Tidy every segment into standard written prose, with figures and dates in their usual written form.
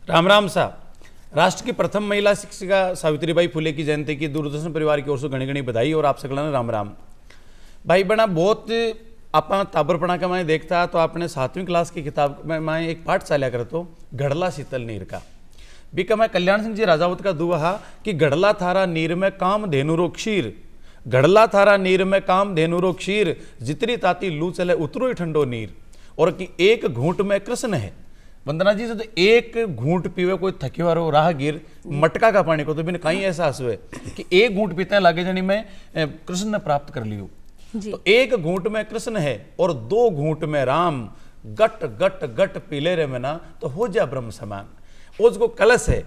राम राम साहब। राष्ट्र की प्रथम महिला शिक्षिका सावित्रीबाई फुले की जयंती की दूरदर्शन परिवार की ओर से घनी घनी बधाई और आप सकल राम राम। भाई बना बहुत आप ताबरपणा का मैं देखता तो आपने 7वीं क्लास की किताब में मैं एक पाठ चाल्या करतो गढ़ला शीतल नीर का भी का मैं कल्याण सिंह जी राजावत का दुआ कि गढ़ला थारा नीर में काम धेनुरो क्षीर, गढ़ला थारा नीर में काम धेनुरो क्षीर, जितनी ताती लू चले उतरो ही ठंडो नीर, और कि एक घूंट में कृष्ण है। वंदना जी से तो एक घूंट पीवे कोई थके वारो राहगीर मटका का पानी को तो बिन कहीं ऐसा हुए कि एक घूंट पीते लागे जनी में कृष्ण ने प्राप्त कर लियो। तो एक घूंट में कृष्ण है और 2 घूंट में राम, गट गट गट पीले रे में ना तो हो जा ब्रह्म समान। वो जो कलश है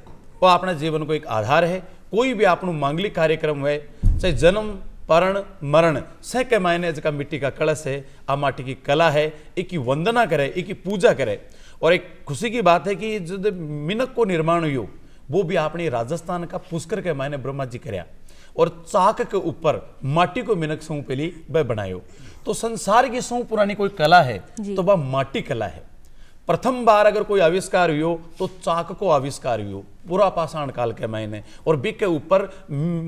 वो अपने जीवन को एक आधार है। कोई भी आपनु मांगलिक कार्यक्रम है, चाहे जन्म परण मरण सह के मायने का मिट्टी का कलश है, आ माटी की कला है, एक की वंदना करे, एक की पूजा करे। और एक खुशी की बात है कि जो मिनक को निर्माण हुई वो भी अपनी राजस्थान का पुष्कर के मायने ब्रह्मा जी करया और चाक के ऊपर माटी को मिनक सौ पहली वह बनायो। तो संसार की सौ पुरानी कोई कला है तो वह माटी कला है। प्रथम बार अगर कोई आविष्कार हुई तो चाक को आविष्कार हुई पूरा पाषाण काल के मायने, और बिक के ऊपर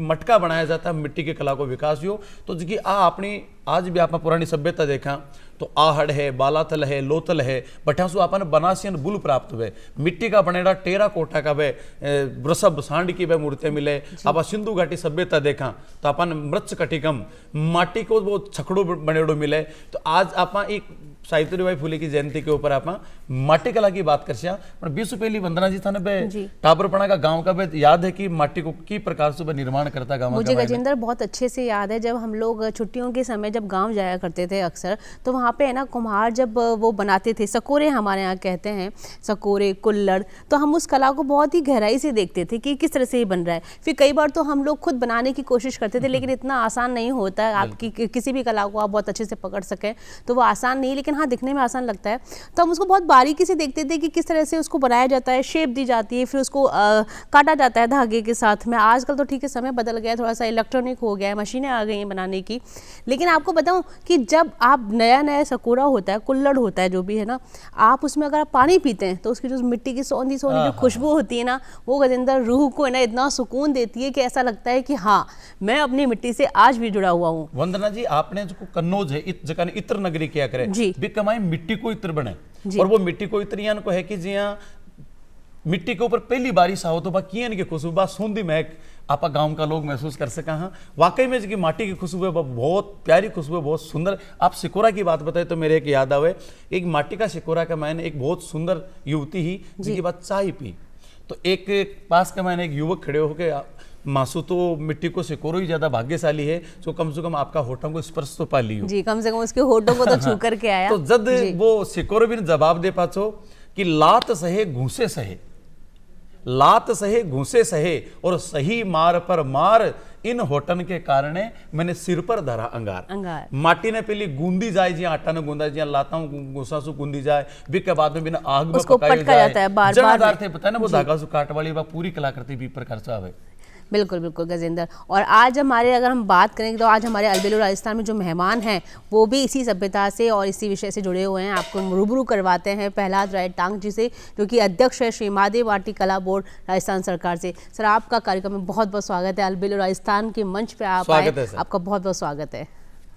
मटका बनाया जाता है, मिट्टी की कला को विकास हुई। तो जी अपनी आज भी आप पुरानी सभ्यता देखा तो आहड़ है, बालातल है, लोतल है, बठासु अपन बनासियन बुल प्राप्त हुए, मिट्टी का बनेड़ा टेरा कोटा का वे वृषभ सांड की वे मूर्तियां मिले। आप सिंधु घाटी सभ्यता देखा तो अपन मृच्छ कटिकम माटी को वो छकड़ो बनेड़ो मिले। तो आज आप एक सावित्रीबाई फुले की जयंती के ऊपर आप माटी कला की बात कर बीस पहली वंदना जी था टाबरपणा का गांव का याद है कि माटी को की प्रकार से निर्माण करता गांव। मुझे गजेंद्र बहुत अच्छे से याद है जब हम लोग छुट्टियों के समय जब गांव जाया करते थे अक्सर, तो वहाँ पे है ना कुम्हार जब वो बनाते थे सकोरे, हमारे यहाँ कहते हैं सकोरे कुल्लड़, तो हम उस कला को बहुत ही गहराई से देखते थे कि किस तरह से ये बन रहा है। फिर कई बार तो हम लोग खुद बनाने की कोशिश करते थे, लेकिन इतना आसान नहीं होता है। आपकी किसी भी कला को आप बहुत अच्छे से पकड़ सकें तो वो आसान नहीं, लेकिन हाँ दिखने में आसान लगता है। तो हम उसको बहुत बारीकी से देखते थे कि किस तरह से उसको बनाया जाता है, शेप दी जाती है, फिर उसको काटा जाता है धागे के साथ में। आजकल तो ठीक है समय बदल गया, थोड़ा सा इलेक्ट्रॉनिक हो गया है, मशीनें आ गई हैं बनाने की। लेकिन आपको बताऊं कि जब आप नया सकोरा होता है, कुल्लड़ होता है जो भी है ना, आप उसमें अगर आप पानी पीते हैं तो उसकी जो मिट्टी की सोंधी सोंधी जो खुशबू होती है ना, वो गजेंद्र रूह को है ना इतना सुकून देती है कि ऐसा लगता है कि हाँ मैं अपनी मिट्टी से आज भी जुड़ा हुआ हूँ। वंदना जी आपने जो कन्नौज है इत्र नगरी क्या करे भी कमाई मिट्टी को इत्र बने, और वो मिट्टी को इत्र को है कि जी मिट्टी के ऊपर पहली बारिश आओ तो कियन की खुशबू सूंधी महक आप गांव का लोग महसूस कर सका। हाँ वाकई में जी माटी की खुशबू है, बहुत प्यारी खुशबू है, बहुत सुंदर। आप सिकोरा की बात बताए तो मेरे एक याद आवे, एक माटी का सिकोरा का मैंने एक बहुत सुंदर युवती ही जिसकी बात चाय पी, तो एक पास का मैंने एक युवक खड़े होकर मासू तो मिट्टी को सिकोरो ही ज्यादा भाग्यशाली है जो कम से कम आपका होठों को स्पर्श तो पा लियो जी, कम से कम उसके होठों को तो छू करके आया। तो जब वो सिकोरो भी जवाब दे पाछो कि लात सहे घूसे सहे, लात सहे घूसे सहे और सही मार पर मार, इन होटन के कारण मैंने सिर पर धरा अंगार। माटी ने पहली गूंदी जाए जी आटा ने गूंदा जी लाता गुस्सा सु गूंदी जाए, बिक के बाद में बिना आग में पकाई जाए जनादार थे पता है ना वो धागा सु काट वाली वह पूरी कलाकृति भी प्रकार से आवे। बिल्कुल बिल्कुल गजेंद्र। और आज हमारे अगर हम बात करें तो आज हमारे अलबेला राजस्थान में जो मेहमान हैं वो भी इसी सभ्यता से और इसी विषय से जुड़े हुए हैं। आपको रूबरू करवाते हैं प्रहलाद राय टांग जी से, जो कि अध्यक्ष है श्री महादेव वाटी कला बोर्ड राजस्थान सरकार से। सर आपका कार्यक्रम में बहुत बहुत स्वागत है, अलबेला राजस्थान के मंच पे आप आए, आपका बहुत बहुत स्वागत है।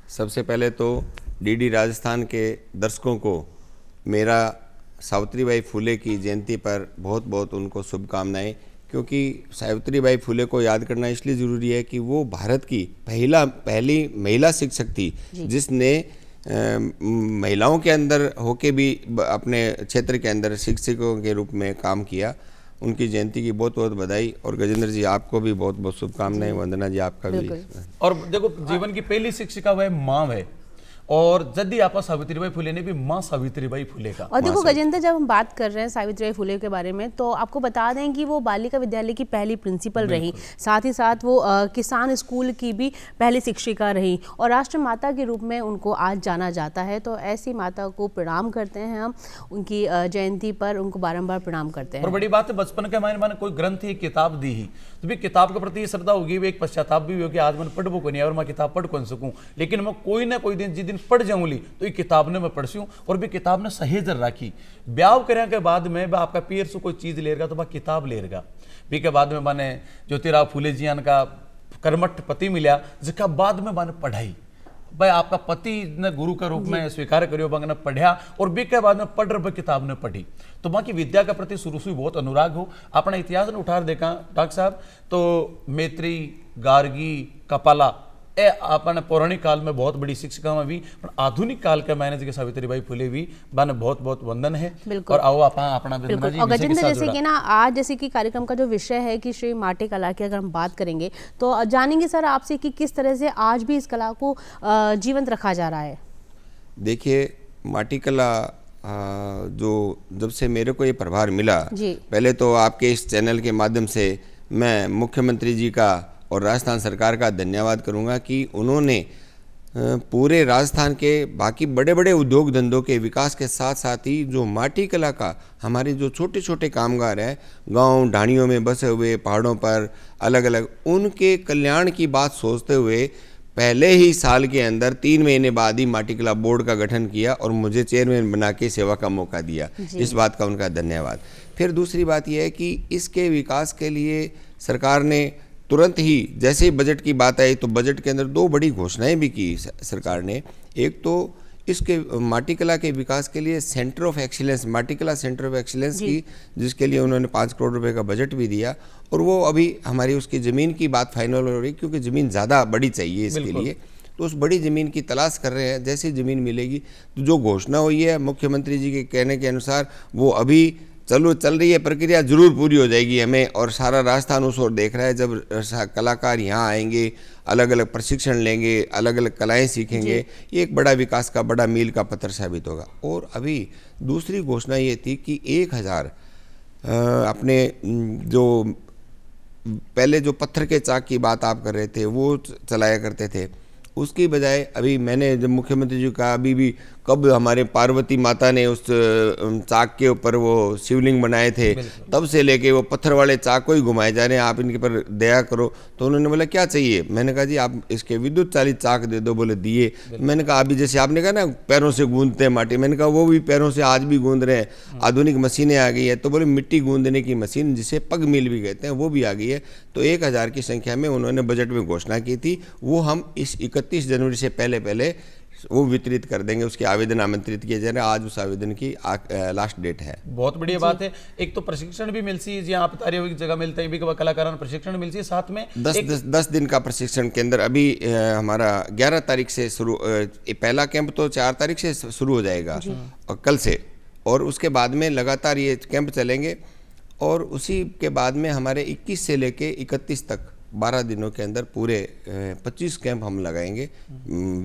सबसे पहले तो डीडी राजस्थान के दर्शकों को मेरा सावित्रीबाई फुले की जयंती पर बहुत बहुत उनको शुभकामनाएं, क्योंकि सावित्रीबाई फुले को याद करना इसलिए ज़रूरी है कि वो भारत की पहली महिला शिक्षक थी जिसने महिलाओं के अंदर होके भी अपने क्षेत्र के अंदर शिक्षकों के रूप में काम किया। उनकी जयंती की बहुत बहुत बधाई, और गजेंद्र जी आपको भी बहुत बहुत शुभकामनाएं, वंदना जी आपका भी। और देखो जीवन की पहली शिक्षिका वह माँ है, और जल्दी आप सावित्रीबाई फुले ने भी माँ सावित्रीबाई फुले का। और देखो गजेंद्र जब हम बात कर रहे हैं सावित्रीबाई फुले के बारे में तो आपको बता दें कि वो बालिका विद्यालय की पहली प्रिंसिपल रही, साथ ही साथ वो किसान स्कूल की भी पहली शिक्षिका रही, और राष्ट्र माता के रूप में उनको आज जाना जाता है। तो ऐसी माता को प्रणाम करते हैं हम, उनकी जयंती पर उनको बारंबार प्रणाम करते हैं। और बड़ी बात है बचपन के मैंने कोई ग्रंथ ही किताब दी ही तो भी किताब के प्रति श्रद्धा होगी, भी एक पश्चाताप भी होगी आज मैंने पढ़ को नहीं और मैं किताब पढ़ कौन सकूँ, लेकिन मैं कोई ना कोई दिन जिस दिन दिन पढ़ जाऊँ ली तो ये किताब ने मैं पढ़सूँ और भी किताब ने सहेजर राखी। ब्याह करने के बाद में वह आपका पीर से कोई चीज़ लेगा तो वह किताब लेगा। भी के बाद में मैंने ज्योतिराव फूले जी का कर्मठ पति मिला, जिसका बाद में मैंने पढ़ाई भाई आपका पति ने गुरु का रूप में स्वीकार करियो, बंग ने पढ़ा और बी के बाद में पढ़ रहे किताब ने पढ़ी। तो वहाँ की विद्या के प्रति शुरू से बहुत अनुराग हो। अपना इतिहास ने उठार देखा डॉक्टर साहब तो मैत्री, गार्गी, कपाला ए अपने पौराणिक काल में बहुत बड़ी शिक्षिका में भी, पर आधुनिक काल के मैंने जी सावित्रीबाई फुले भी बने बहुत बहुत वंदन है। और आओ अपना और गजेंद्र जैसे कि ना आज जैसे कि कार्यक्रम का जो विषय है कि श्री माटी कला की अगर हम बात करेंगे तो जानेंगे सर आपसे कि किस तरह से आज भी इस कला को जीवंत रखा जा रहा है। देखिए माटी कला जो जब से मेरे को ये प्रभार मिला, पहले तो आपके इस चैनल के माध्यम से मैं मुख्यमंत्री जी का और राजस्थान सरकार का धन्यवाद करूंगा कि उन्होंने पूरे राजस्थान के बाकी बड़े बड़े उद्योग धंधों के विकास के साथ साथ ही जो माटी कला का हमारे जो छोटे छोटे कामगार हैं गांव ढाणियों में बसे हुए पहाड़ों पर अलग अलग, उनके कल्याण की बात सोचते हुए पहले ही साल के अंदर 3 महीने बाद ही माटी कला बोर्ड का गठन किया और मुझे चेयरमैन बना के सेवा का मौका दिया। इस बात का उनका धन्यवाद। फिर दूसरी बात यह है कि इसके विकास के लिए सरकार ने तुरंत ही जैसे ही बजट की बात आई तो बजट के अंदर 2 बड़ी घोषणाएं भी की सरकार ने। एक तो इसके माटी कला के विकास के लिए सेंटर ऑफ एक्सीलेंस, माटी कला सेंटर ऑफ एक्सीलेंस की, जिसके लिए उन्होंने 5 करोड़ रुपए का बजट भी दिया और वो अभी हमारी उसकी ज़मीन की बात फाइनल हो रही क्योंकि ज़मीन ज़्यादा बड़ी चाहिए इसके लिए, तो उस बड़ी ज़मीन की तलाश कर रहे हैं। जैसी ज़मीन मिलेगी तो जो घोषणा हुई है मुख्यमंत्री जी के कहने के अनुसार वो अभी चल रही है, प्रक्रिया जरूर पूरी हो जाएगी हमें, और सारा राजस्थान उस ओर देख रहा है। जब कलाकार यहाँ आएंगे, अलग अलग प्रशिक्षण लेंगे, अलग अलग कलाएं सीखेंगे, ये एक बड़ा विकास का बड़ा मील का पत्थर साबित होगा। और अभी दूसरी घोषणा ये थी कि 1000 अपने जो पहले जो पत्थर के चाक की बात आप कर रहे थे वो चलाया करते थे, उसकी बजाय अभी मैंने जब मुख्यमंत्री जी का अभी भी कब हमारे पार्वती माता ने उस चाक के ऊपर वो शिवलिंग बनाए थे, तब से लेके वो पत्थर वाले चाक को ही घुमाए जा रहे हैं, आप इनके पर दया करो। तो उन्होंने बोला क्या चाहिए, मैंने कहा जी आप इसके विद्युत चालित चाक दे दो, बोले दिए। मैंने कहा अभी जैसे आपने कहा ना पैरों से गूंदते हैं माटी, मैंने कहा वो भी पैरों से आज भी गूंद रहे हैं, आधुनिक मशीनें आ गई है। तो बोले मिट्टी गूंदने की मशीन जिसे पग मिल भी कहते हैं वो भी आ गई है। तो 1000 की संख्या में उन्होंने बजट में घोषणा की थी, वो हम इस 31 जनवरी से पहले वो वितरित कर देंगे। उसके आवेदन आमंत्रित किए जा रहे हैं, आज उस आवेदन की लास्ट डेट है। बहुत बढ़िया बात है। एक तो प्रशिक्षण भी मिलती है, जी आप बता रहे हो जगह मिलता है भी कलाकारों प्रशिक्षण मिलती है, साथ में 10 दिन का प्रशिक्षण केंद्र अभी हमारा 11 तारीख से शुरू, पहला कैंप तो 4 तारीख से शुरू हो जाएगा और कल से, और उसके बाद में लगातार ये कैंप चलेंगे। और उसी के बाद में हमारे 21 से लेके 31 तक 12 दिनों के अंदर पूरे 25 कैंप हम लगाएंगे,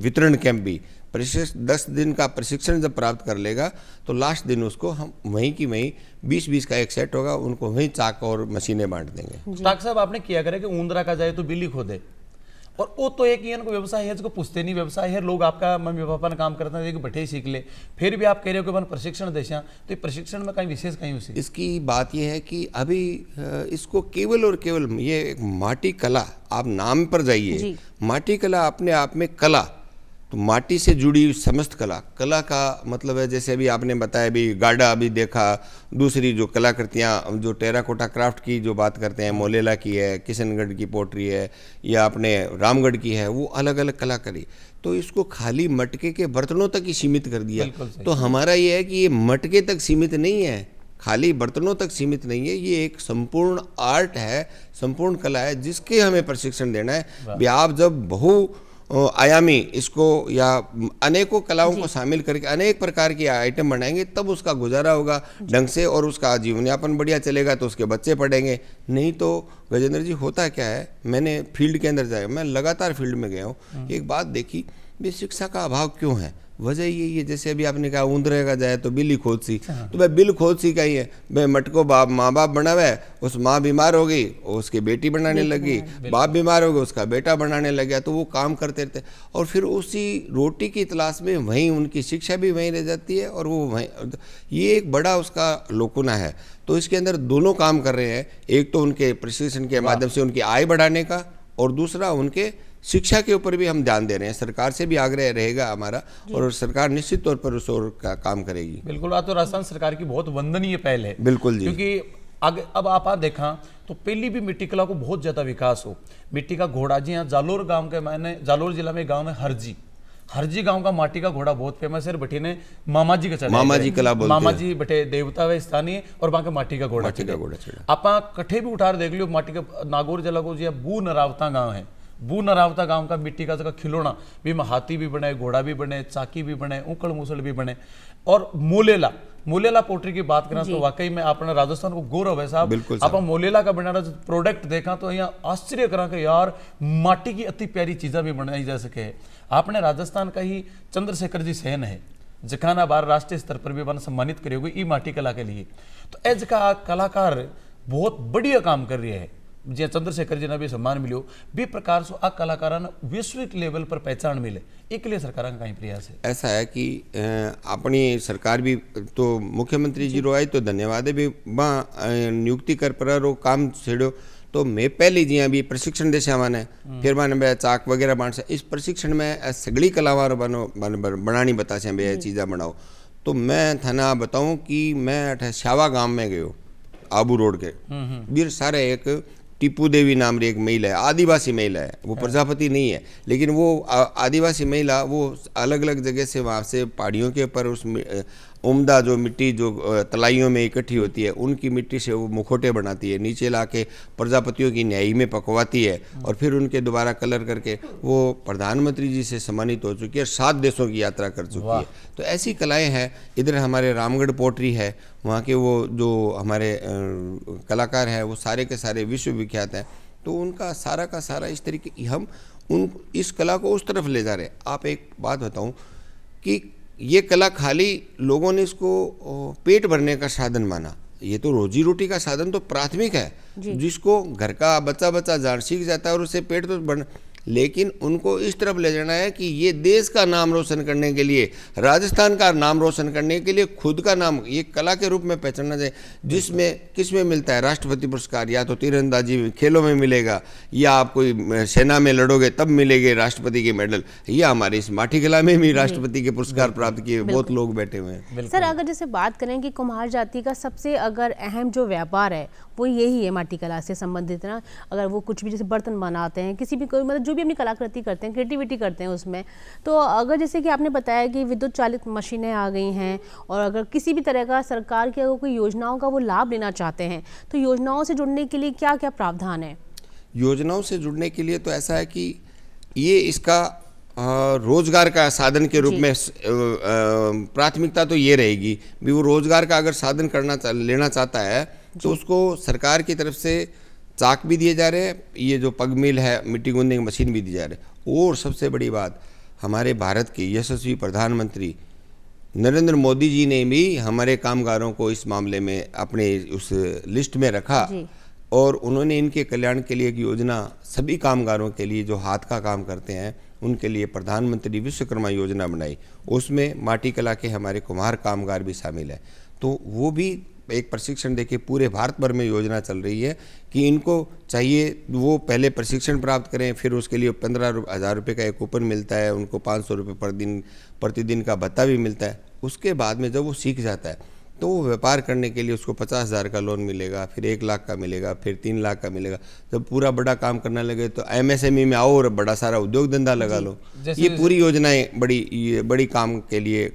वितरण कैंप भी। प्रशिक्षण 10 दिन का प्रशिक्षण जब प्राप्त कर लेगा तो लास्ट दिन उसको हम वहीं की वहीं 20-20 का एक सेट होगा, उनको वहीं चाक और मशीनें बांट देंगे। डॉक्टर साहब आपने किया करे कि ऊंदरा का जाए तो बिल्ली खोदे, और वो तो एक इनको व्यवसाय है, जिसको पूछते नहीं व्यवसाय है। लोग आपका मम्मी पापा ने काम करते हैं बैठे ही सीख ले, फिर भी आप कह रहे हो कि मन प्रशिक्षण देशा, तो प्रशिक्षण में कहीं विशेष कहीं उसी इसकी बात यह है कि अभी इसको केवल और केवल ये एक माटी कला, आप नाम पर जाइए, माटी कला अपने आप में कला, तो माटी से जुड़ी समस्त कला का मतलब है। जैसे अभी आपने बताया भी गाड़ा अभी देखा, दूसरी जो कलाकृतियाँ जो टेराकोटा क्राफ्ट की जो बात करते हैं, मोलेला की है, किशनगढ़ की पोट्री है, या अपने रामगढ़ की है, वो अलग अलग कलाकारी। तो इसको खाली मटके के बर्तनों तक ही सीमित कर दिया। तो हमारा ये है कि ये मटके तक सीमित नहीं है, खाली बर्तनों तक सीमित नहीं है, ये एक संपूर्ण आर्ट है, संपूर्ण कला है, जिसके हमें प्रशिक्षण देना है। आप जब बहु आयामी इसको या अनेकों कलाओं को शामिल करके अनेक प्रकार के आइटम बनाएंगे, तब उसका गुजारा होगा ढंग से और उसका जीवन यापन बढ़िया चलेगा, तो उसके बच्चे पढ़ेंगे। नहीं तो गजेंद्र जी होता क्या है, मैंने फील्ड के अंदर जाया, मैं लगातार फील्ड में गया हूँ, एक बात देखी भी शिक्षा का अभाव क्यों है। वजह यही है, जैसे अभी आपने कहा ऊंदरे का जाए तो बिल्ली खोद सी, तो भाई बिल खोद सी का ही है भाई, मटको माँ बाप बना हुआ है, उस माँ बीमार हो गई उसकी बेटी बनाने लगी, बाप बीमार हो गया उसका बेटा बनाने लग गया, तो वो काम करते रहते और फिर उसी रोटी की तलाश में वहीं उनकी शिक्षा भी वहीं रह जाती है और वो वहीं, ये एक बड़ा उसका लोकुना है। तो इसके अंदर दोनों काम कर रहे हैं, एक तो उनके प्रशिक्षण के माध्यम से उनकी आय बढ़ाने का, और दूसरा उनके शिक्षा के ऊपर भी हम ध्यान दे रहे हैं, सरकार से भी आग्रह रहेगा हमारा और सरकार निश्चित तौर पर उस ओर का काम करेगी। बिल्कुल, आज तो राजस्थान सरकार की बहुत वंदनीय पहल है। बिल्कुल जी, क्योंकि आगे अब आप देखा तो पहली भी मिट्टी कला को बहुत ज्यादा विकास हो। मिट्टी का घोड़ा जी यहाँ जालोर गांव के, मैंने जालोर जिला में गांव है हरजी गांव का माटी का घोड़ा बहुत फेमस है। बठी ने मामा जी का चढ़ा, मामा जी कला बोलते मामा हैं। जी बटे देवता वे स्थानीय और वहां के माटी का घोड़ा चढ़ा। आप कट्ठे भी उठार देख लियो माटी का। नागौर जिला को जी बू नरावता गांव है, बू नरावता गांव का मिट्टी का जगह खिलौना भी में हाथी भी बने, घोड़ा भी बने, चाकी भी बने, उकड़ मुसड़ भी बने। और मोलेला पोट्री की बात करें तो वाकई में अपना राजस्थान को गौरव है साहब। आप मोलेला का बनाना प्रोडक्ट देखा तो यहाँ आश्चर्य करा कि यार माटी की अति प्यारी चीजें भी बनाई जा सके। आपने राजस्थान का ही चंद्रशेखर जी सेन है जखाना बार राष्ट्रीय स्तर पर भी वन सम्मानित करे हुए ई माटी कला के लिए। तो एज का कलाकार बहुत बढ़िया काम कर रहे हैं। जी चंद्रशेखर जी ने भी सम्मान मिलो भी प्रकार से आ कलाकारा वैश्विक लेवल पर पहचान मिले, एक लिए सरकार का कहीं प्रयास है। ऐसा है कि अपनी सरकार भी तो मुख्यमंत्री जी रो आई तो धन्यवाद है भी वहाँ नियुक्ति कर पर रो काम छेड़ो। तो मैं पहले जी अभी प्रशिक्षण देशा माने फिर माने चाक वगैरह बांट से इस प्रशिक्षण में सगड़ी कलावार बनानी बता से बे चीज़ा बनाओ। तो मैं थाना बताऊं कि मैं श्यावा गांव में गयो आबू रोड के बीर सारे एक टीपू देवी नाम री एक महिला है, आदिवासी महिला है, वो प्रजापति नहीं है लेकिन वो आदिवासी महिला वो अलग अलग जगह से वहाँ से पहाड़ियों के ऊपर उस उम्दा जो मिट्टी जो तलाइयों में इकट्ठी होती है उनकी मिट्टी से वो मुखौटे बनाती है, नीचे लाके प्रजापतियों की न्यायी में पकवाती है और फिर उनके दोबारा कलर करके वो प्रधानमंत्री जी से सम्मानित हो चुकी है, 7 देशों की यात्रा कर चुकी है। तो ऐसी कलाएं हैं। इधर हमारे रामगढ़ पोट्री है, वहाँ के वो जो हमारे कलाकार हैं वो सारे के सारे विश्व विख्यात हैं। तो उनका सारा का सारा इस तरीके हम इस कला को उस तरफ ले जा रहे हैं। आप एक बात बताऊँ कि ये कला खाली लोगों ने इसको पेट भरने का साधन माना, ये तो रोजी रोटी का साधन तो प्राथमिक है, जिसको घर का बच्चा जान सीख जाता है और उसे पेट तो बन, लेकिन उनको इस तरफ ले जाना है कि ये देश का नाम रोशन करने के लिए, राजस्थान का नाम रोशन करने के लिए खुद का नाम ये कला के रूप में पहचानना चाहिए। जिसमें किस में मिलता है राष्ट्रपति पुरस्कार, या तो तीरंदाजी खेलों में मिलेगा या आप कोई सेना में लड़ोगे तब मिलेंगे राष्ट्रपति के मेडल, या हमारे इस माटी कला में भी राष्ट्रपति के पुरस्कार प्राप्त किए बहुत लोग बैठे हुए हैं। सर अगर जैसे बात करें कि कुम्हार जाति का सबसे अगर अहम जो व्यापार है वो यही है माटी कला से संबंधित ना, अगर वो कुछ भी जैसे बर्तन बनाते हैं, किसी भी कोई मतलब जो भी अपनी कलाकृति करते हैं, क्रिएटिविटी करते हैं उसमें, तो अगर जैसे कि आपने बताया कि विद्युत चालित मशीनें आ गई हैं और अगर किसी भी तरह का सरकार की अगर कोई योजनाओं का वो लाभ लेना चाहते हैं तो योजनाओं से जुड़ने के लिए क्या क्या प्रावधान है? योजनाओं से जुड़ने के लिए तो ऐसा है कि ये इसका रोजगार का साधन के रूप में प्राथमिकता तो ये रहेगी भी वो रोजगार का अगर साधन लेना चाहता है तो उसको सरकार की तरफ से चाक भी दिए जा रहे हैं, ये जो पग मिल है मिट्टी गूंदने की मशीन भी दी जा रही है। और सबसे बड़ी बात हमारे भारत के यशस्वी प्रधानमंत्री नरेंद्र मोदी जी ने भी हमारे कामगारों को इस मामले में अपने उस लिस्ट में रखा और उन्होंने इनके कल्याण के लिए एक योजना सभी कामगारों के लिए जो हाथ का काम करते हैं उनके लिए प्रधानमंत्री विश्वकर्मा योजना बनाई। उसमें माटी कला के हमारे कुम्हार कामगार भी शामिल है। तो वो भी एक प्रशिक्षण देके पूरे भारत भर में योजना चल रही है कि इनको चाहिए वो पहले प्रशिक्षण प्राप्त करें, फिर उसके लिए 15,000 रुपये का एक कूपन मिलता है, उनको 500 रुपये प्रतिदिन का भत्ता भी मिलता है। उसके बाद में जब वो सीख जाता है तो वो व्यापार करने के लिए उसको 50,000 का लोन मिलेगा, फिर 1 लाख का मिलेगा, फिर 3 लाख का मिलेगा। जब पूरा बड़ा काम करने लगे तो MSME में आओ और बड़ा सारा उद्योग धंधा लगा लो। ये पूरी योजनाएं बड़ी काम के लिए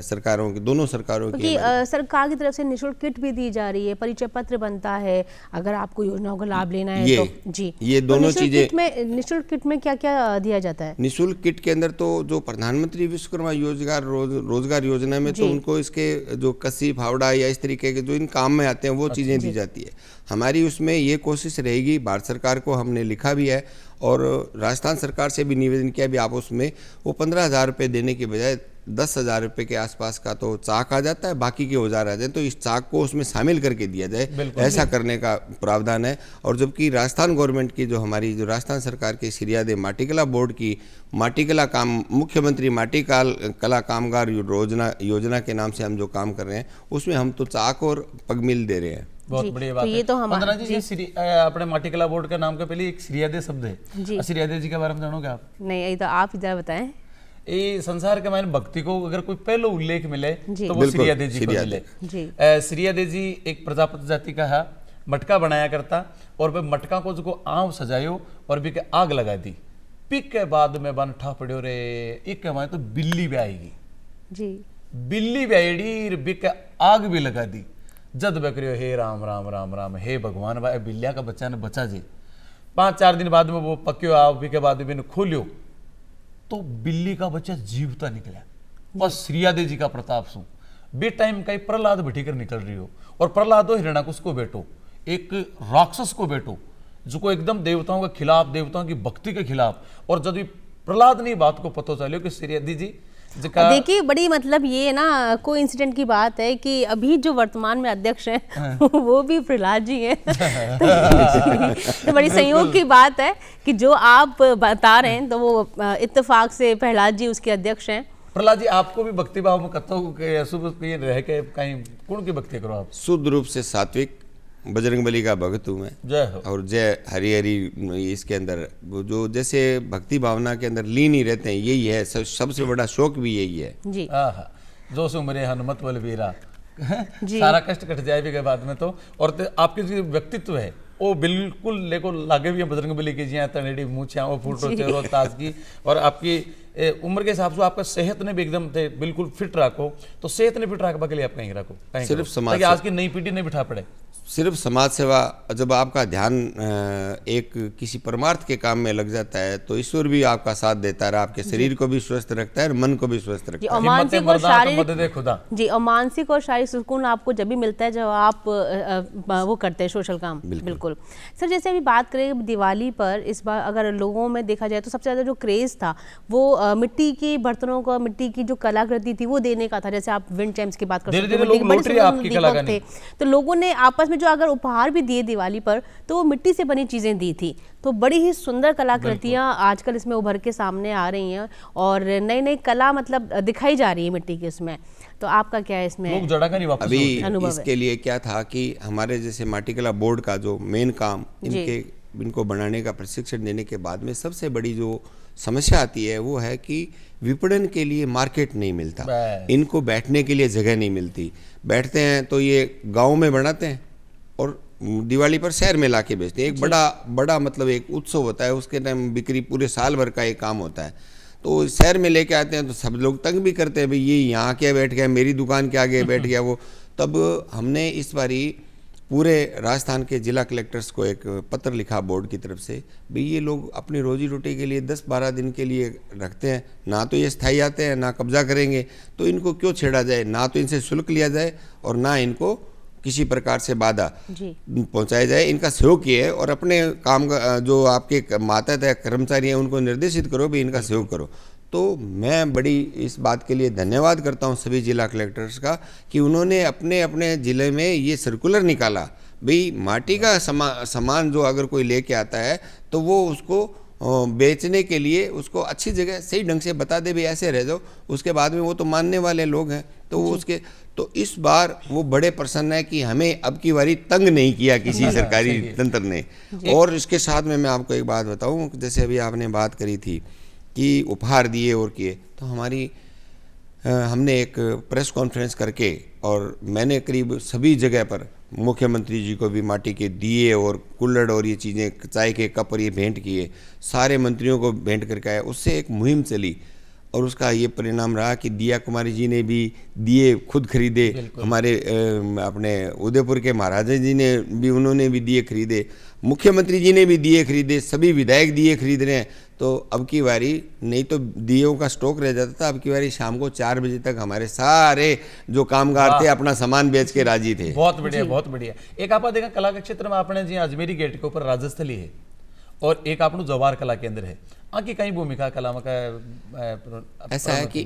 सरकारों की, दोनों सरकारों की सरकार की तरफ से निःशुल्क किट भी दी जा रही है, परिचय पत्र बनता है अगर आपको योजनाओं का लाभ लेना है तो जी ये दोनों चीजें। निःशुल्क किट में क्या क्या दिया जाता है? निःशुल्क किट के अंदर तो जो प्रधानमंत्री विश्वकर्मा रोजगार योजना में तो उनको इसके जो कसी फावड़ा या इस तरीके के जो इन काम में आते हैं वो चीज़ें दी जाती है। हमारी उसमें ये कोशिश रहेगी, भारत सरकार को हमने लिखा भी है और राजस्थान सरकार से भी निवेदन किया भी, आप उसमें वो 15,000 रुपये देने के बजाय 10,000 रुपये के आसपास का तो चाक आ जाता है, बाकी के औजार आ जाए तो इस चाक को उसमें शामिल करके दिया जाए, ऐसा करने का प्रावधान है। और जबकि राजस्थान गवर्नमेंट की जो हमारी जो राजस्थान सरकार के सिरियादे माटीकला बोर्ड की माटीकला काम मुख्यमंत्री माटी कला कामगार योजना के नाम से हम जो काम कर रहे हैं उसमें हम तो चाक और पगमिल दे रहे हैं। बहुत जी, बढ़िया तो बात ये है। तो हमारा- वंदना जी, जी। अपने माटी कला बोर्ड का नाम का पहले एक श्रीयादे शब्द जी। है, श्रीयादे जी के बारे में जानोगे आप? नहीं, ये तो आप इधर बताएं। ये संसार के मायने भक्ति को अगर कोई पहलो उल्लेख मिले जी। तो वो बिल्कुल, श्रीयादे जी को श्रीयादे। मिले। जी। श्रीयादे जी एक प्रजापति जाति का है, मटका बनाया करता और वह मटका को जो आव सजायो और भी के आग लगा दी, पिक के बाद में बन ठा पड़ो रे, एक के मायने तो बिल्ली भी आएगी, जी। बिल्ली भी आईडी बिक के आग भी लगा दी। जद बकरियो हे राम राम राम राम, हे भगवान भाई बिल्लिया का बच्चा ने बचा जे। 5-4 दिन बाद में वो पक्यो आव भी के बाद में खोलियो तो बिल्ली का बच्चा जीवता निकला। बस श्रीयादे जी का प्रताप सु बे टाइम का प्रहलाद बैठी कर निकल रही हो, और प्रहलाद हो हिरण्याकुश को बेटो, एक राक्षस को बेटो जो को एकदम देवताओं के खिलाफ, देवताओं की भक्ति के खिलाफ। और जब भी प्रहलाद ने बात को पता चलो कि श्रीयादे जी देखिए बड़ी मतलब ये ना कोई इंसिडेंट की बात है कि अभी जो वर्तमान में अध्यक्ष हैं वो भी प्रहलाद जी हैं। तो बड़ी संयोग की बात है कि जो आप बता रहे हैं तो वो इत्तेफाक से प्रहलाद जी उसके अध्यक्ष हैं। प्रहलाद जी, आपको भी भक्ति भाव में कतो के अशुभ रह के कहीं कौन की भक्ति करो आप? शुद्ध रूप से सात्विक बजरंगबली का भक्त हूँ मैं। जय हो। और जय हरि हरि इसके अंदर वो जो जैसे भक्ति भावना के अंदर लीन ही रहते हैं, यही है सबसे बड़ा शौक भी यही है जी। आहा, जो सो मरे हनुमत बलवीरा जी। सारा कष्ट कट जाए भी के बाद में तो। और आपके जो व्यक्तित्व है वो बिल्कुल लेको लागे भी है बजरंगबली की, जिया तनेड़ी मूछिया वो फूटो चेहरो ताजगी। और आपकी उम्र के हिसाब से आपका सेहत ने भी एकदम थे बिल्कुल फिट रखो, तो सेहत ने फिट रखने के लिए आप कहीं रखो, कहीं सिर्फ करो, समाज ताकि आज की नई पीढ़ी ने बिठा पड़े। सिर्फ समाज सेवा। जब आपका ध्यान एक किसी परमार्थ के काम में लग जाता है तो ईश्वर भी आपका साथ देता है, आपके शरीर को भी स्वस्थ रखता है और मन को भी स्वस्थ रखता है। और मानसिक और शारीरिक खुदा जी, और मानसिक और शारीरिक सुकून आपको जब भी मिलता है जब आप वो करते हैं सोशल काम। बिल्कुल सर, जैसे अभी बात करें दिवाली पर, इस बार अगर लोगों में देखा जाए तो सबसे ज़्यादा जो क्रेज़ था वो मिट्टी के बर्तनों को, मिट्टी की जो कलाकृति थी वो देने का था। जैसे आप विंड चैम्प्स की बात कर सकते हो, तो लोगों ने आपस में जो अगर उपहार भी दिए दिवाली पर तो वो मिट्टी से बनी चीज़ें दी थी। तो बड़ी ही सुंदर कलाकृतियाँ आजकल इसमें उभर के सामने आ रही हैं और नई नई कला मतलब दिखाई जा रही है मिट्टी के इसमें। तो आपका क्या है इसमें लोग जड़ा का नहीं वापस अभी अनुभव है? इसके लिए क्या था कि हमारे जैसे माटी कला बोर्ड का जो मेन काम इनको बनाने का प्रशिक्षण देने के बाद में सबसे बड़ी जो समस्या आती है वो है कि विपणन के लिए मार्केट नहीं मिलता, इनको बैठने के लिए जगह नहीं मिलती। बैठते हैं तो ये गांव में बनाते हैं और दिवाली पर शहर में लाके बेचते हैं। एक बड़ा मतलब एक उत्सव होता है, उसके टाइम बिक्री पूरे साल भर का एक काम होता है। तो शहर में लेके आते हैं तो सब लोग तंग भी करते हैं, भाई ये यहाँ क्या बैठ गया, मेरी दुकान के आगे बैठ गया वो। तब हमने इस बारी पूरे राजस्थान के जिला कलेक्टर्स को एक पत्र लिखा बोर्ड की तरफ से, भाई ये लोग अपनी रोजी रोटी के लिए 10-12 दिन के लिए रखते हैं, ना तो ये स्थायी आते हैं ना कब्जा करेंगे, तो इनको क्यों छेड़ा जाए, ना तो इनसे शुल्क लिया जाए और ना इनको किसी प्रकार से बाधा पहुंचाया जाए। इनका सहयोग किए और अपने काम का जो आपके मातहत है कर्मचारी हैं उनको निर्देशित करो भी इनका सहयोग करो। तो मैं बड़ी इस बात के लिए धन्यवाद करता हूं सभी जिला कलेक्टर्स का कि उन्होंने अपने अपने ज़िले में ये सर्कुलर निकाला, भाई माटी का सामान जो अगर कोई लेके आता है तो वो उसको बेचने के लिए उसको अच्छी जगह सही ढंग से बता दे, भी ऐसे रह जाओ, उसके बाद में वो तो मानने वाले लोग हैं तो वो उसके। तो इस बार वो बड़े प्रसन्न है कि हमें अब की बारी तंग नहीं किया किसी सरकारी तंत्र ने। और इसके साथ में मैं आपको एक बात बताऊं, जैसे अभी आपने बात करी थी कि उपहार दिए और किए, तो हमने एक प्रेस कॉन्फ्रेंस करके और मैंने करीब सभी जगह पर मुख्यमंत्री जी को भी माटी के दिए और कुल्हड़ और ये चीज़ें, चाय के कप और ये भेंट किए, सारे मंत्रियों को भेंट करके आया। उससे एक मुहिम चली और उसका ये परिणाम रहा कि दिया कुमारी जी ने भी दिए खुद खरीदे, हमारे अपने उदयपुर के महाराजा जी ने भी, उन्होंने भी दिए खरीदे, मुख्यमंत्री जी ने भी दिए खरीदे, सभी विधायक दिए खरीद रहे हैं। तो अब की बारी नहीं तो दियों का स्टॉक रह जाता था, अब की बारी शाम को 4 बजे तक हमारे सारे जो कामगार थे अपना सामान बेच के राजी थे। बहुत बढ़िया, बहुत बढ़िया। एक आप देखा कला के क्षेत्र में आपने जी अजमेरी गेट के ऊपर राजस्थली है और एक आपनो जवाहर कला केंद्र है, आगे कहीं भूमिका कला का ऐसा है कि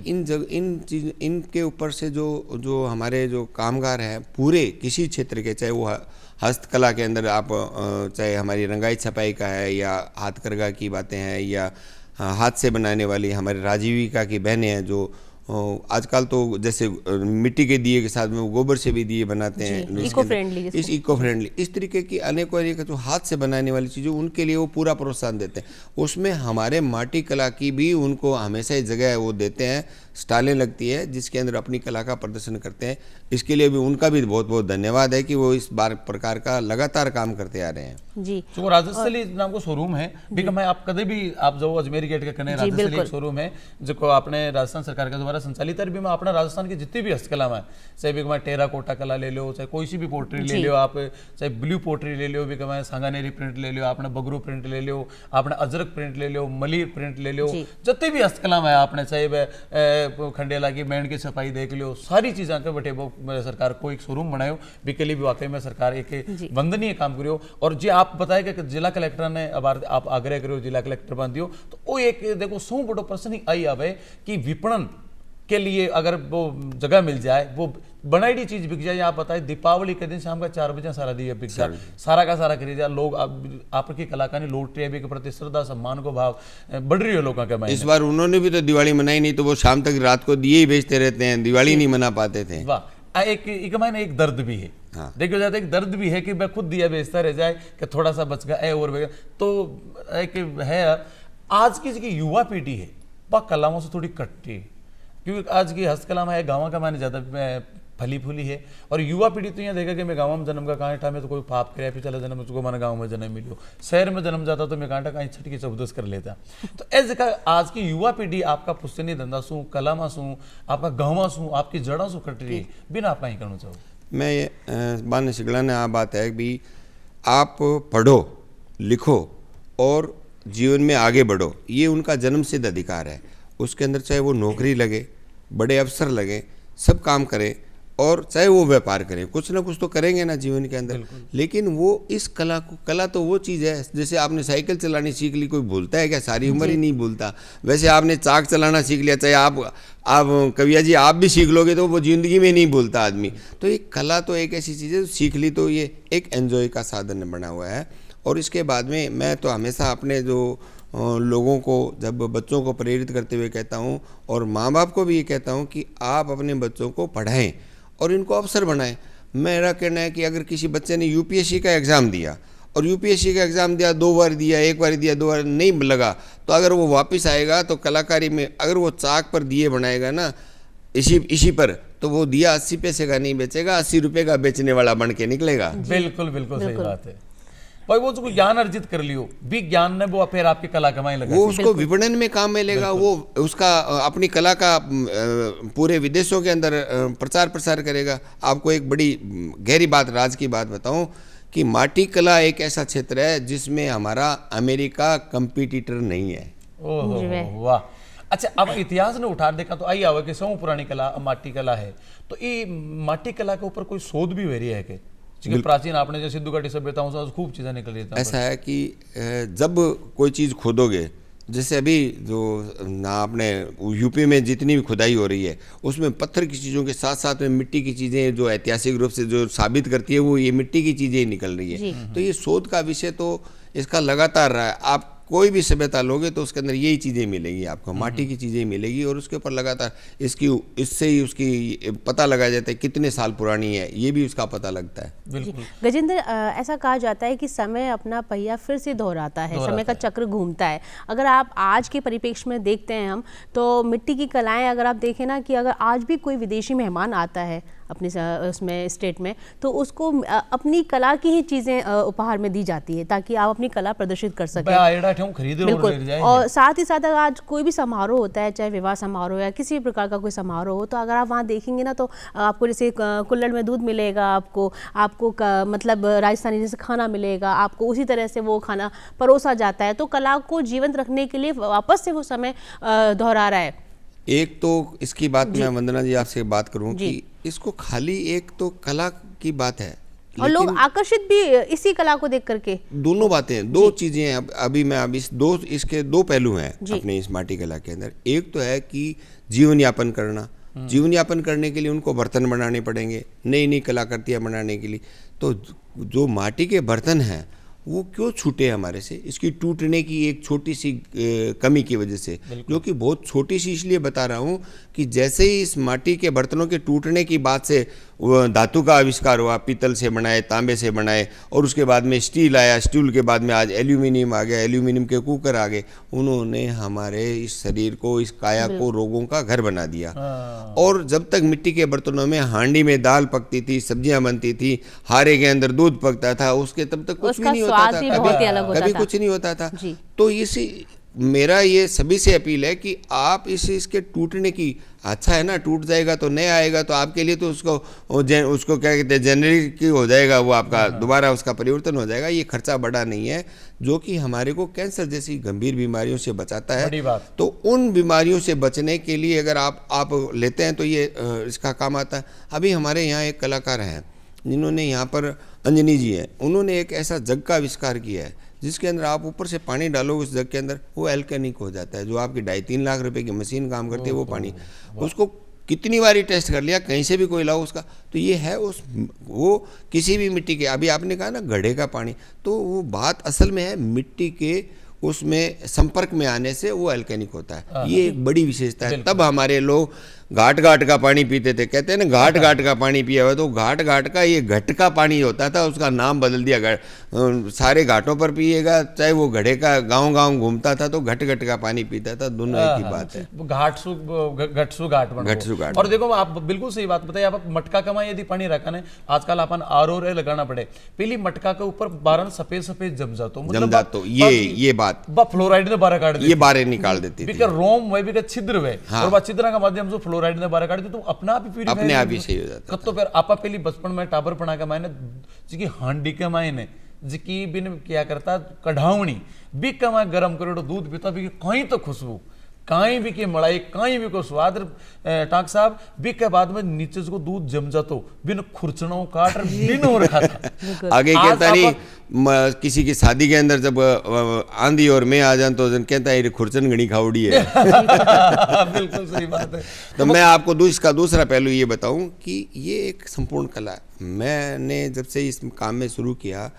इनके ऊपर से जो हमारे जो कामगार हैं पूरे किसी क्षेत्र के, चाहे वो हस्तकला के अंदर आप चाहे हमारी रंगाई छपाई का है या हाथकरघा की बातें हैं या हाथ से बनाने वाली हमारे राजीविका की बहनें हैं जो आजकल तो जैसे मिट्टी के दिए के साथ में वो गोबर से भी दिए बनाते हैं, इको फ्रेंडली, इस इको फ्रेंडली, इस तरीके की अनेकों जो हाथ से बनाने वाली चीज़ें उनके लिए वो पूरा प्रोत्साहन देते हैं। उसमें हमारे माटी कला की भी उनको हमेशा ही जगह वो देते हैं, स्टालें लगती है जिसके अंदर अपनी कला का प्रदर्शन करते हैं। इसके लिए भी उनका भी बहुत बहुत धन्यवाद है कि वो इस बार प्रकार का लगातार काम करते आ रहे हैं जी। जो राजस्थली नाम को शोरूम है भी मैं आप कदे भी आप जो अजमेरी गेट के कने राजस्थली एक शोरूम है जो आपने राजस्थान सरकार के द्वारा संचालित है। भी मैं अपना राजस्थान की जितनी भी हस्तकला में, चाहे भी मैं टेरा कोटा कला ले लो, चाहे कोई सी भी पोट्री ले लो आप, चाहे ब्लू पोट्री ले लो, भी मैं सांगानेरी प्रिंट ले लो, आपने बगरू प्रिंट ले लो, आपने अजरक प्रिंट ले लो, मलिर प्रिंट ले लो, जितनी भी हस्तकला में आपने चाहे खंडेला की बैंड की सफाई देख लो, सारी चीज़ों के बटे सरकार को एक शोरूम बनायो बिके लिए भी वाकई में सरकार एक वंदनीय काम करियो। और जी आप बताए कि जिला कलेक्टर ने आप आग्रह करो जिला कलेक्टर बन दियो तो वो एक देखो सौ बड़ो प्रश्न ही आई आवे कि विपणन के लिए अगर वो जगह मिल जाए, वो बनाई चीज बिक जाए। आप बताए दीपावली के दिन शाम का 4 बजे सारा दिया बिक जाए, सारा का सारा खरीद जाए, लोग आपकी कलाकारी लौट रही है के प्रति श्रद्धा सम्मान को भाव बढ़ रही है लोगों के। इस बार उन्होंने भी तो दिवाली मनाई नहीं, तो वो शाम तक रात को दिए ही बेचते रहते हैं, दिवाली नहीं मना पाते थे। वाह, एक मैंने एक दर्द भी है। हाँ। देखो जाता एक दर्द भी है कि मैं खुद दिया बेचता रह जाए कि थोड़ा सा बच गया और तो एक है आज की युवा पीढ़ी है वह कलाओं से थोड़ी कटती है, क्योंकि आज की हस्तकला में गाँव का मैंने ज़्यादा फली फूली है। और युवा पीढ़ी तो यहाँ देखा कि मैं गाँव में जन्म का कहाँ ठा में तो कोई पाप करे फिर चला जन्म उसको मैंने गाँव में जन्म मिलो, शहर में जन्म जाता तो मैं कांटा कहीं छठ की चौदस कर लेता। तो ऐसे का आज की युवा पीढ़ी आपका पुस्तनी धंधा शू, कला में शू, आपका गाँव शू, आपकी जड़ा शू कट रही है, बिना आप कहीं करना चाहो। मैं बाने सिगड़ाने आ बात है कि आप पढ़ो लिखो और जीवन में आगे बढ़ो, ये उनका जन्मसिद्ध अधिकार है। उसके अंदर चाहे वो नौकरी लगे, बड़े अफसर लगे, सब काम करें और चाहे वो व्यापार करें, कुछ ना कुछ तो करेंगे ना जीवन के अंदर। लेकिन वो इस कला को, कला तो वो चीज़ है जैसे आपने साइकिल चलानी सीख ली, कोई भूलता है क्या? सारी उम्र ही नहीं भूलता। वैसे आपने चाक चलाना सीख लिया, चाहे आप कविया जी आप भी सीख लोगे तो वो जिंदगी में नहीं भूलता आदमी। तो ये कला तो एक ऐसी चीज़ है सीख ली तो ये एक एंजॉय का साधन बना हुआ है। और इसके बाद में मैं तो हमेशा अपने जो लोगों को, जब बच्चों को प्रेरित करते हुए कहता हूँ और माँ बाप को भी ये कहता हूँ कि आप अपने बच्चों को पढ़ाएं और इनको अवसर बनाएं। मेरा कहना है कि अगर किसी बच्चे ने यूपीएससी का एग्ज़ाम दिया और यूपीएससी का एग्ज़ाम दिया 2 बार दिया, 1 बार दिया, 2 बार नहीं लगा, तो अगर वो वापस आएगा तो कलाकारी में अगर वो चाक पर दिए बनाएगा ना इसी पर, तो वो दिया 80 पैसे का नहीं बेचेगा, 80 रुपये का बेचने वाला बन के निकलेगा। बिल्कुल बिल्कुल सही बात है भाई। वो जो ज्ञान अर्जित कर लियो भी ज्ञान ने वो फिर आपकी कला कमाई लगा, वो उसको विपणन में काम में लेगा, वो उसका अपनी कला का पूरे विदेशों के अंदर प्रचार प्रसार करेगा। आपको एक बड़ी गहरी बात, राज की बात बताऊं कि माटी कला एक ऐसा क्षेत्र है जिसमें हमारा अमेरिका कंपटीटर नहीं है। ओह वाह। अच्छा, अब इतिहास ने उठा देखा तो आई आवे कि सौ पुरानी कला माटी कला है, तो ये माटी कला के ऊपर कोई शोध भी हो रही है कि प्राचीन आपने जो सिद्धू घाटी सभ्यताओं से खूब चीजें निकल रही है। ऐसा है कि जब कोई चीज़ खोदोगे, जैसे अभी जो ना आपने यूपी में जितनी भी खुदाई हो रही है उसमें पत्थर की चीज़ों के साथ साथ में मिट्टी की चीज़ें जो ऐतिहासिक रूप से जो साबित करती है वो ये मिट्टी की चीज़ें ही निकल रही है। तो ये शोध का विषय तो इसका लगातार रहा है। आप कोई भी सभ्यता लोगे तो उसके अंदर यही चीज़ें मिलेगी, आपको माटी की चीज़ें मिलेगी और उसके ऊपर लगातार इससे ही उसकी पता लगा जाता है कितने साल पुरानी है, ये भी उसका पता लगता है। बिल्कुल गजेंद्र, ऐसा कहा जाता है कि समय अपना पहिया फिर से दोहराता है, समय का चक्र घूमता है। अगर आप आज के परिप्रेक्ष्य में देखते हैं हम तो मिट्टी की कलाएं अगर आप देखें ना कि अगर आज भी कोई विदेशी मेहमान आता है अपने उसमें स्टेट में तो उसको अपनी कला की ही चीज़ें उपहार में दी जाती है ताकि आप अपनी कला प्रदर्शित कर सकें। बिल्कुल। और साथ ही साथ अगर आज कोई भी समारोह होता है, चाहे विवाह समारोह या किसी भी प्रकार का कोई समारोह हो, तो अगर आप वहाँ देखेंगे ना तो आपको जैसे कुल्हड़ में दूध मिलेगा, आपको मतलब राजस्थानी जैसे खाना मिलेगा, आपको उसी तरह से वो खाना परोसा जाता है। तो कला को जीवंत रखने के लिए वापस से वो समय दोहरा रहा है। एक तो इसकी बात मैं वंदना जी आपसे बात करूं कि इसको खाली एक तो कला की बात है और लोग आकर्षित भी इसी कला को देख करके, दोनों बातें, दो चीजें हैं। इसके दो पहलू हैं अपने इस माटी कला के अंदर। एक तो है कि जीवन यापन करना, जीवन यापन करने के लिए उनको बर्तन बनाने पड़ेंगे, नई नई कलाकृतियाँ बनाने के लिए। तो जो माटी के बर्तन हैं वो क्यों छूटे हमारे से, इसकी टूटने की एक छोटी सी कमी की वजह से, जो कि बहुत छोटी सी इसलिए बता रहा हूँ कि जैसे ही इस माटी के बर्तनों के टूटने की बात से धातु का आविष्कार हुआ, पीतल से बनाए, तांबे से बनाए, और उसके बाद में स्टील आया, स्टील के बाद में आज एल्यूमिनियम आ गया, एल्यूमिनियम के कुकर आ गए, उन्होंने हमारे इस शरीर को, इस काया को रोगों का घर बना दिया। और जब तक मिट्टी के बर्तनों में हांडी में दाल पकती थी, सब्जियां बनती थी, हारे के अंदर दूध पकता था, उसके तब तक कुछ भी नहीं होता था, कभी कुछ नहीं होता था। तो इसी मेरा ये सभी से अपील है कि आप इसके टूटने की, अच्छा है ना, टूट जाएगा तो नया आएगा तो आपके लिए तो उसको क्या कहते हैं, जेनरिक हो जाएगा, वो आपका दोबारा उसका परिवर्तन हो जाएगा। ये खर्चा बड़ा नहीं है, जो कि हमारे को कैंसर जैसी गंभीर बीमारियों से बचाता है। तो उन बीमारियों से बचने के लिए अगर आप लेते हैं तो ये इसका काम आता है। अभी हमारे यहाँ एक कलाकार हैं जिन्होंने यहाँ पर, अंजनी जी हैं, उन्होंने एक ऐसा जग का आविष्कार किया है जिसके अंदर आप ऊपर से पानी डालो उस जग के अंदर, वो एल्केनिक हो जाता है। जो आपकी 2.5-3 लाख रुपए की मशीन काम करती है वो पानी, उसको कितनी बारी टेस्ट कर लिया, कहीं से भी कोई लाओ उसका, तो ये है वो किसी भी मिट्टी के, अभी आपने कहा ना घड़े का पानी, तो वो बात असल में है मिट्टी के उसमें संपर्क में आने से वो एल्केनिक होता है। ये एक बड़ी विशेषता है। तब हमारे लोग घाट घाट का पानी पीते थे, कहते हैं ना घाट घाट का पानी पिया हुआ, तो घाट घाट का ये घट का पानी होता था, उसका नाम बदल दिया। सारे घाटों पर पिएगा, चाहे वो घड़े का गांव गांव घूमता था तो घट घट का पानी पीता था, दोनों एक ही बात है। घटसू घाट। और देखो आप बिल्कुल सही बात बताइए, आप मटका का यदि पानी रखा ना, आजकल अपन आरओ लगाना पड़े, पहली मटका के ऊपर बारह सफेद सफेद जम जातो, ये बात फ्लोराइड ने बारह काट, ये बारह निकाल देती थी, रोम वही भी छिद्र हुए, और छिद्र का माध्यम से फ्लोराइड ने बारह काट दी, तो अपना आप ही अपने आप ही सही हो जाता। तो फिर आपा पहली बचपन में टाबर पढ़ा का मायने जी की हांडी के मायने जी की बिन क्या करता कढ़ावनी भी कमा गरम करो दूध पीता भी कहीं तो खुशबू, कहीं भी की मलाई, कहीं भी को स्वाद टाक साहब भी के बाद में नीचे को दूध जम जातो, बिन खुरचनों काट बिन हो रखा था। आगे कहता नहीं, किसी की शादी के अंदर जब आंधी और मैं आ जाऊं तो कहता है खुरचन घनी खावड़ी है। बिल्कुल सही बात है। तो मैं आपको इसका दूसरा पहलू ये बताऊं कि ये एक संपूर्ण कला है। मैंने जब से इस काम में शुरू किया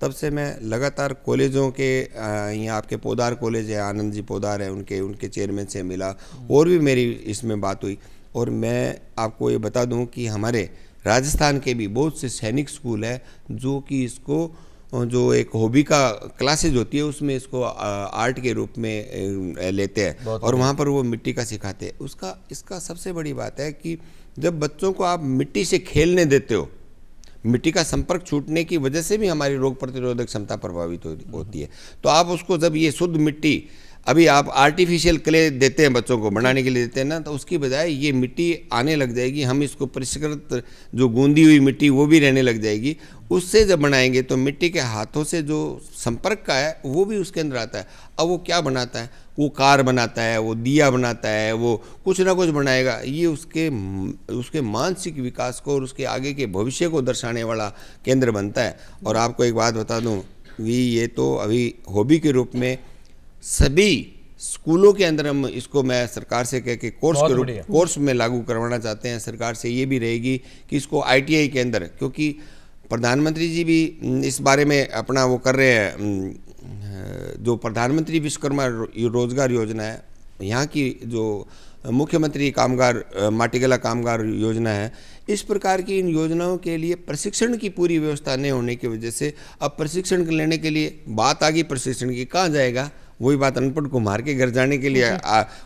तब से मैं लगातार कॉलेजों के, यहाँ आपके पोदार कॉलेज है, आनंद जी पोदार है, उनके चेयरमैन से मिला, और भी मेरी इसमें बात हुई। और मैं आपको ये बता दूं कि हमारे राजस्थान के भी बहुत से सैनिक स्कूल है जो कि इसको, जो एक हॉबी का क्लासेज होती है उसमें इसको आर्ट के रूप में लेते हैं, और वहाँ पर वो मिट्टी का सिखाते हैं। इसका सबसे बड़ी बात है कि जब बच्चों को आप मिट्टी से खेलने देते हो, मिट्टी का संपर्क छूटने की वजह से भी हमारी रोग प्रतिरोधक क्षमता प्रभावित होती है। तो आप उसको जब ये शुद्ध मिट्टी, अभी आप आर्टिफिशियल क्ले देते हैं बच्चों को बनाने के लिए देते हैं ना, तो उसकी बजाय ये मिट्टी आने लग जाएगी, हम इसको परिष्कृत जो गूंदी हुई मिट्टी वो भी रहने लग जाएगी। उससे जब बनाएंगे तो मिट्टी के हाथों से जो संपर्क का है वो भी उसके अंदर आता है। अब वो क्या बनाता है, वो कार बनाता है, वो दिया बनाता है, वो कुछ ना कुछ बनाएगा। ये उसके मानसिक विकास को और उसके आगे के भविष्य को दर्शाने वाला केंद्र बनता है। और आपको एक बात बता दूं, ये तो अभी हॉबी के रूप में सभी स्कूलों के अंदर हम इसको, मैं सरकार से कह के कोर्स में लागू करवाना चाहते हैं। सरकार से ये भी रहेगी कि इसको ITI के अंदर, क्योंकि प्रधानमंत्री जी भी इस बारे में अपना वो कर रहे हैं, जो प्रधानमंत्री विश्वकर्मा रोजगार योजना है, यहाँ की जो मुख्यमंत्री कामगार माटीकला कामगार योजना है, इस प्रकार की इन योजनाओं के लिए प्रशिक्षण की पूरी व्यवस्था नहीं होने की वजह से अब प्रशिक्षण लेने के लिए बात आ गई, प्रशिक्षण की कहाँ जाएगा। वही बात, अनपढ़ को मार के घर जाने के लिए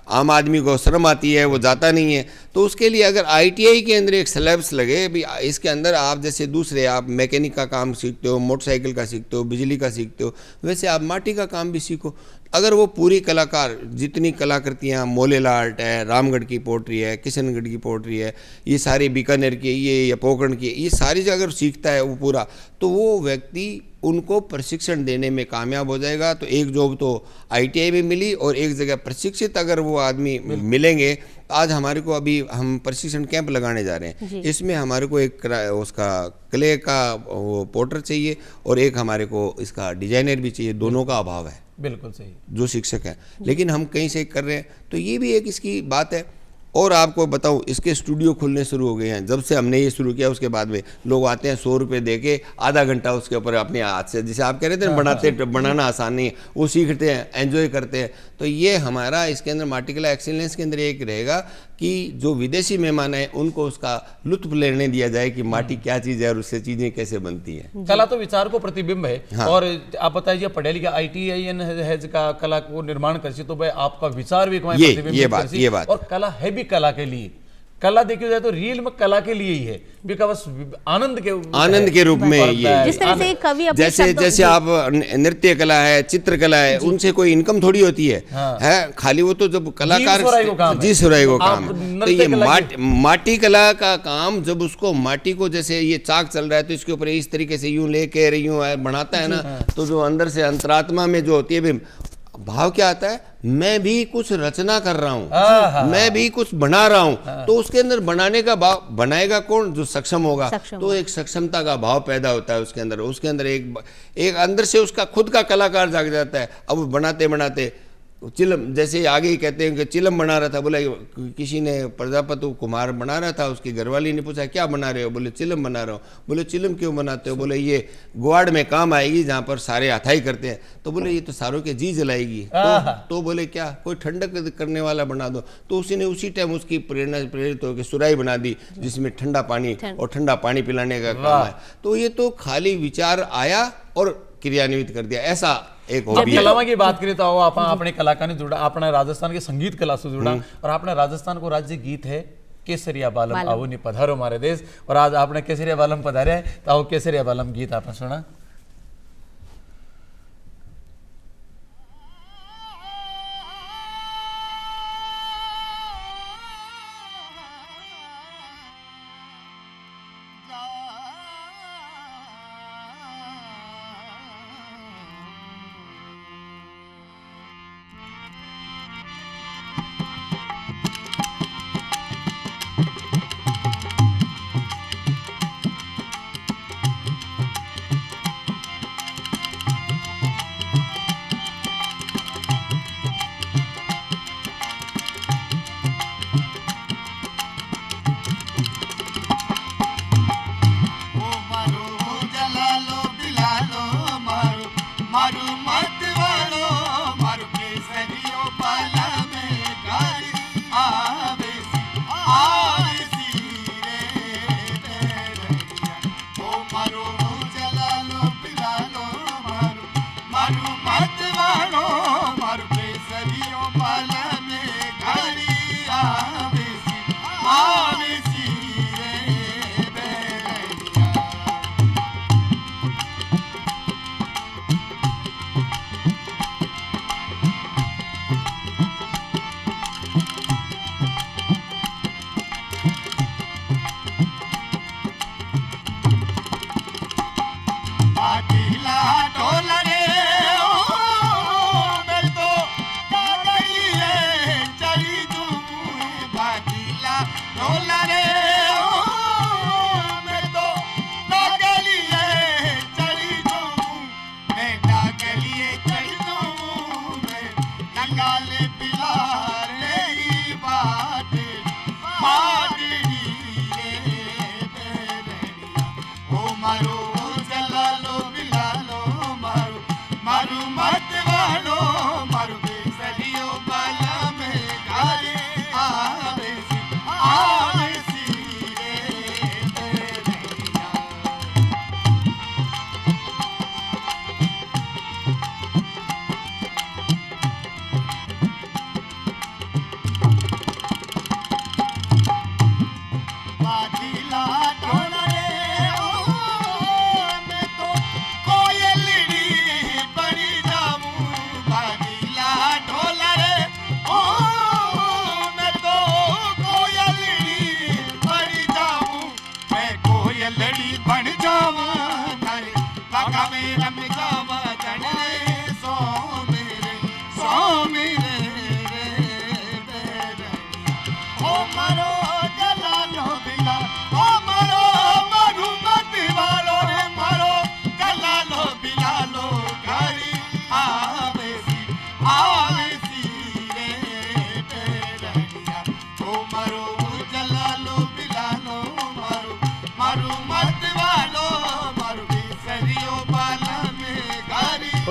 आम आदमी को शर्म आती है, वो जाता नहीं है। तो उसके लिए अगर ITI के अंदर एक सिलेबस लगे भी, इसके अंदर आप जैसे दूसरे आप मैकेनिक का काम सीखते हो, मोटरसाइकिल का सीखते हो, बिजली का सीखते हो, वैसे आप माटी का काम भी सीखो। अगर वो पूरी कलाकार, जितनी कलाकृतियाँ, मोलेला आर्ट है, रामगढ़ की पोट्री है, किशनगढ़ की पोट्री है, ये सारी बीकानेर की, ये पोखरण की, ये सारी जगह अगर सीखता है वो पूरा, तो वो व्यक्ति उनको प्रशिक्षण देने में कामयाब हो जाएगा। तो एक जॉब तो ITI में मिली और एक जगह प्रशिक्षित अगर वो आदमी मिलेंगे। आज हमारे को अभी हम प्रशिक्षण कैंप लगाने जा रहे हैं, इसमें हमारे को एक उसका क्ले का वो पोटर चाहिए और एक हमारे को इसका डिजाइनर भी चाहिए, दोनों का अभाव है। बिल्कुल सही, जो शिक्षक है, लेकिन हम कहीं से कर रहे हैं। तो ये भी एक इसकी बात है और आपको बताऊं, इसके स्टूडियो खुलने शुरू हो गए हैं। जब से हमने ये शुरू किया उसके बाद में लोग आते हैं 100 रुपये दे के आधा घंटा उसके ऊपर अपने हाथ से, जैसे आप कह रहे थे ना, बनाना आसान नहीं है, वो सीखते हैं, एंजॉय करते हैं। तो ये हमारा इसके अंदर माटी कला एक्सीलेंस के अंदर एक रहेगा कि जो विदेशी मेहमान हैं उनको उसका लुत्फ लेने दिया जाए कि माटी क्या चीज़ है और उससे चीज़ें कैसे बनती हैं। कला तो विचार को प्रतिबिंब है। हाँ। और आप बताइए पढ़े लिखे ITIN है का कला को निर्माण कर, तो भाई आपका विचार भी ये बात और कला है भी कला के लिए। कला देखी जाए तो रियल में कला के लिए ही है, बिकॉज आनंद के रूप में ये जिस तरह से कवि अपने जैसे आप नृत्य कला है, चित्रकला है, उनसे कोई इनकम थोड़ी होती है, खाली वो तो जब कलाकार जी सुराई को काम है। तो ये माटी कला का काम, जब उसको माटी को, जैसे ये चाक चल रहा है तो इसके ऊपर इस तरीके से यूं लेके यूं बनाता है ना, तो जो अंदर से अंतरात्मा में जो होती है भाव क्या आता है, मैं भी कुछ रचना कर रहा हूँ, मैं भी कुछ बना रहा हूँ। तो उसके अंदर बनाने का भाव बनाएगा कौन, जो सक्षम होगा। तो एक सक्षमता का भाव पैदा होता है उसके अंदर एक अंदर से उसका खुद का कलाकार जाग जाता है। अब बनाते बनाते चिलम, जैसे आगे ही कहते हैं कि चिलम बना रहा था, बोला किसी ने प्रजापति कुमार बना रहा था, उसकी घरवाली ने पूछा क्या बना रहे हो, बोले चिलम बना रहा हूँ। बोले चिलम क्यों बनाते हो, बोले ये ग्वाड़ में काम आएगी जहाँ पर सारे हथाई करते हैं। तो बोले ये तो सारों के जी जलाएगी। तो बोले क्या, कोई ठंडक करने वाला बना दो। तो उसी ने उसी टाइम उसकी प्रेरित होकर सुराही बना दी, जिसमें ठंडा पानी और ठंडा पानी पिलाने का काम है। तो ये तो खाली विचार आया और क्रियान्वित कर दिया, ऐसा एक हॉबी है। कला की बात करें तो आप अपने कलाकार ने जुड़ा, अपना राजस्थान के संगीत कला से जुड़ा, और अपने राजस्थान को राज्य गीत है केसरिया बालम आओ नि पधारो हमारे देश। और आज आपने केसरिया बालम पधारे हैं, तो आओ केसरिया बालम गीत आपने सुना।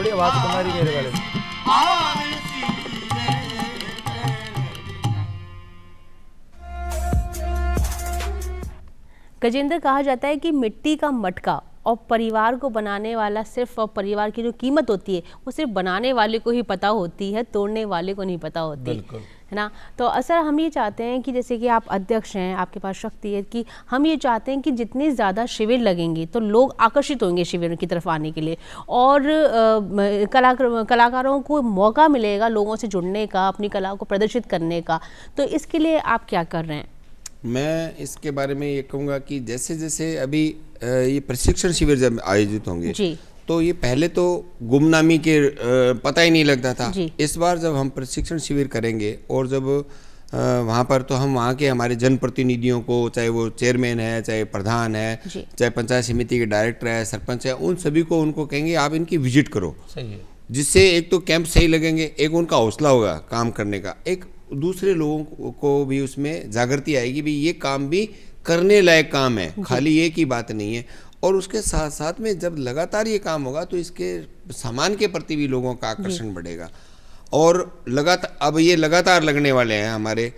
थोड़ी आवाज तुम्हारी मेरे वाले में। गजेंद्र, कहा जाता है कि मिट्टी का मटका और परिवार को बनाने वाला सिर्फ, और परिवार की जो कीमत होती है वो सिर्फ बनाने वाले को ही पता होती है, तोड़ने वाले को नहीं पता होती है ना। तो असल हम ये चाहते हैं कि जैसे कि आप अध्यक्ष हैं, आपके पास शक्ति है, कि हम ये चाहते हैं कि जितने ज़्यादा शिविर लगेंगे तो लोग आकर्षित होंगे शिविरों की तरफ आने के लिए, और कलाकारों को मौका मिलेगा लोगों से जुड़ने का, अपनी कला को प्रदर्शित करने का। तो इसके लिए आप क्या कर रहे हैं? मैं इसके बारे में ये कहूँगा कि जैसे जैसे अभी ये प्रशिक्षण शिविर जब आयोजित होंगे जी, तो ये पहले तो गुमनामी के पता ही नहीं लगता था। इस बार जब हम प्रशिक्षण शिविर करेंगे और जब वहाँ पर, तो हम वहाँ के हमारे जनप्रतिनिधियों को, चाहे वो चेयरमैन है, चाहे प्रधान है, चाहे पंचायत समिति के डायरेक्टर है, सरपंच है, उन सभी को उनको कहेंगे आप इनकी विजिट करो। सही है। जिससे एक तो कैंप सही लगेंगे, एक उनका हौसला होगा काम करने का, एक दूसरे लोगों को भी उसमें जागृति आएगी भी ये काम भी करने लायक काम है, खाली एक ही बात नहीं है। और उसके साथ साथ में जब लगातार ये काम होगा तो इसके सामान के प्रति भी लोगों का आकर्षण बढ़ेगा। और लगातार, अब ये लगातार लगने वाले हैं हमारे,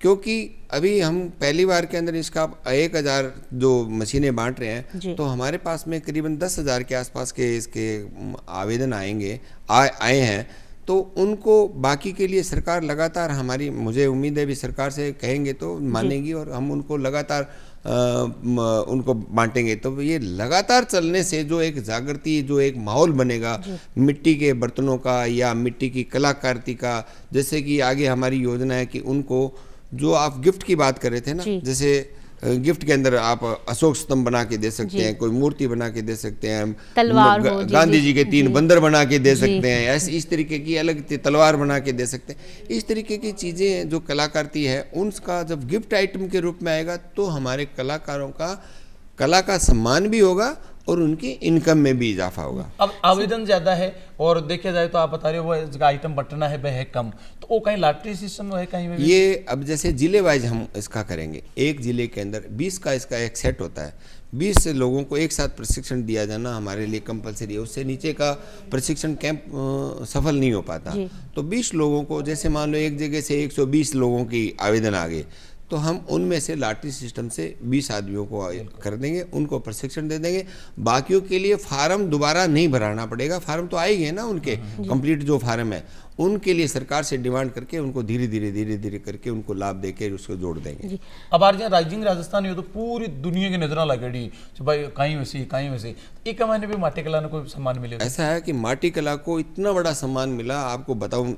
क्योंकि अभी हम पहली बार के अंदर इसका 1000 जो मशीनें बांट रहे हैं, तो हमारे पास में करीबन 10,000 के आसपास के इसके आवेदन आए हैं। तो उनको बाकी के लिए सरकार लगातार, हमारी मुझे उम्मीद है भी सरकार से कहेंगे तो मानेगी और हम उनको लगातार उनको बांटेंगे। तो ये लगातार चलने से जो एक जागृति, जो एक माहौल बनेगा मिट्टी के बर्तनों का या मिट्टी की कलाकृति का, जैसे कि आगे हमारी योजना है कि उनको, जो आप गिफ्ट की बात कर रहे थे ना, जैसे गिफ्ट के अंदर आप अशोक स्तंभ बना के दे सकते हैं, कोई मूर्ति बना के दे सकते हैं, तलवार गांधी जी के 3 बंदर बना के दे सकते हैं, ऐसे इस तरीके की अलग तलवार बना के दे सकते हैं। इस तरीके की चीज़ें जो कलाकृति है उनका जब गिफ्ट आइटम के रूप में आएगा तो हमारे कलाकारों का कला का सम्मान भी होगा और उनकी इनकम में भी इजाफा होगा। अब आवेदन ज़्यादा है और देखा जाए तो आप बता रहे हो वो आइटम बटना है वह है कम, तो वो कहीं लॉटरी सिस्टम है कहीं में भी? ये अब जैसे जिले वाइज हम इसका करेंगे, एक जिले के अंदर 20 का इसका एक सेट होता है, 20 लोगों को एक साथ प्रशिक्षण दिया जाना हमारे लिए कंपलसरी है। उससे नीचे का प्रशिक्षण कैंप सफल नहीं हो पाता। तो 20 लोगों को, जैसे मान लो एक जगह से 120 लोगों की आवेदन आ गए, तो हम उनमें से लॉटरी सिस्टम से 20 आदमियों को कर देंगे, उनको प्रशिक्षण दे देंगे। बाकियों के लिए फार्म दोबारा नहीं भराना पड़ेगा, फार्म तो आएंगे ना उनके कंप्लीट जो फार्म है, उनके लिए सरकार से डिमांड करके उनको धीरे धीरे करके उनको लाभ देके उसको जोड़ देंगे। अब राइजिंग राजस्थान ये तो पूरी दुनिया की नजर लगेगी भाई, कहीं वैसे एक महीने भी माटी कला को सम्मान मिले। ऐसा है कि माटी कला को इतना बड़ा सम्मान मिला, आपको बताऊं,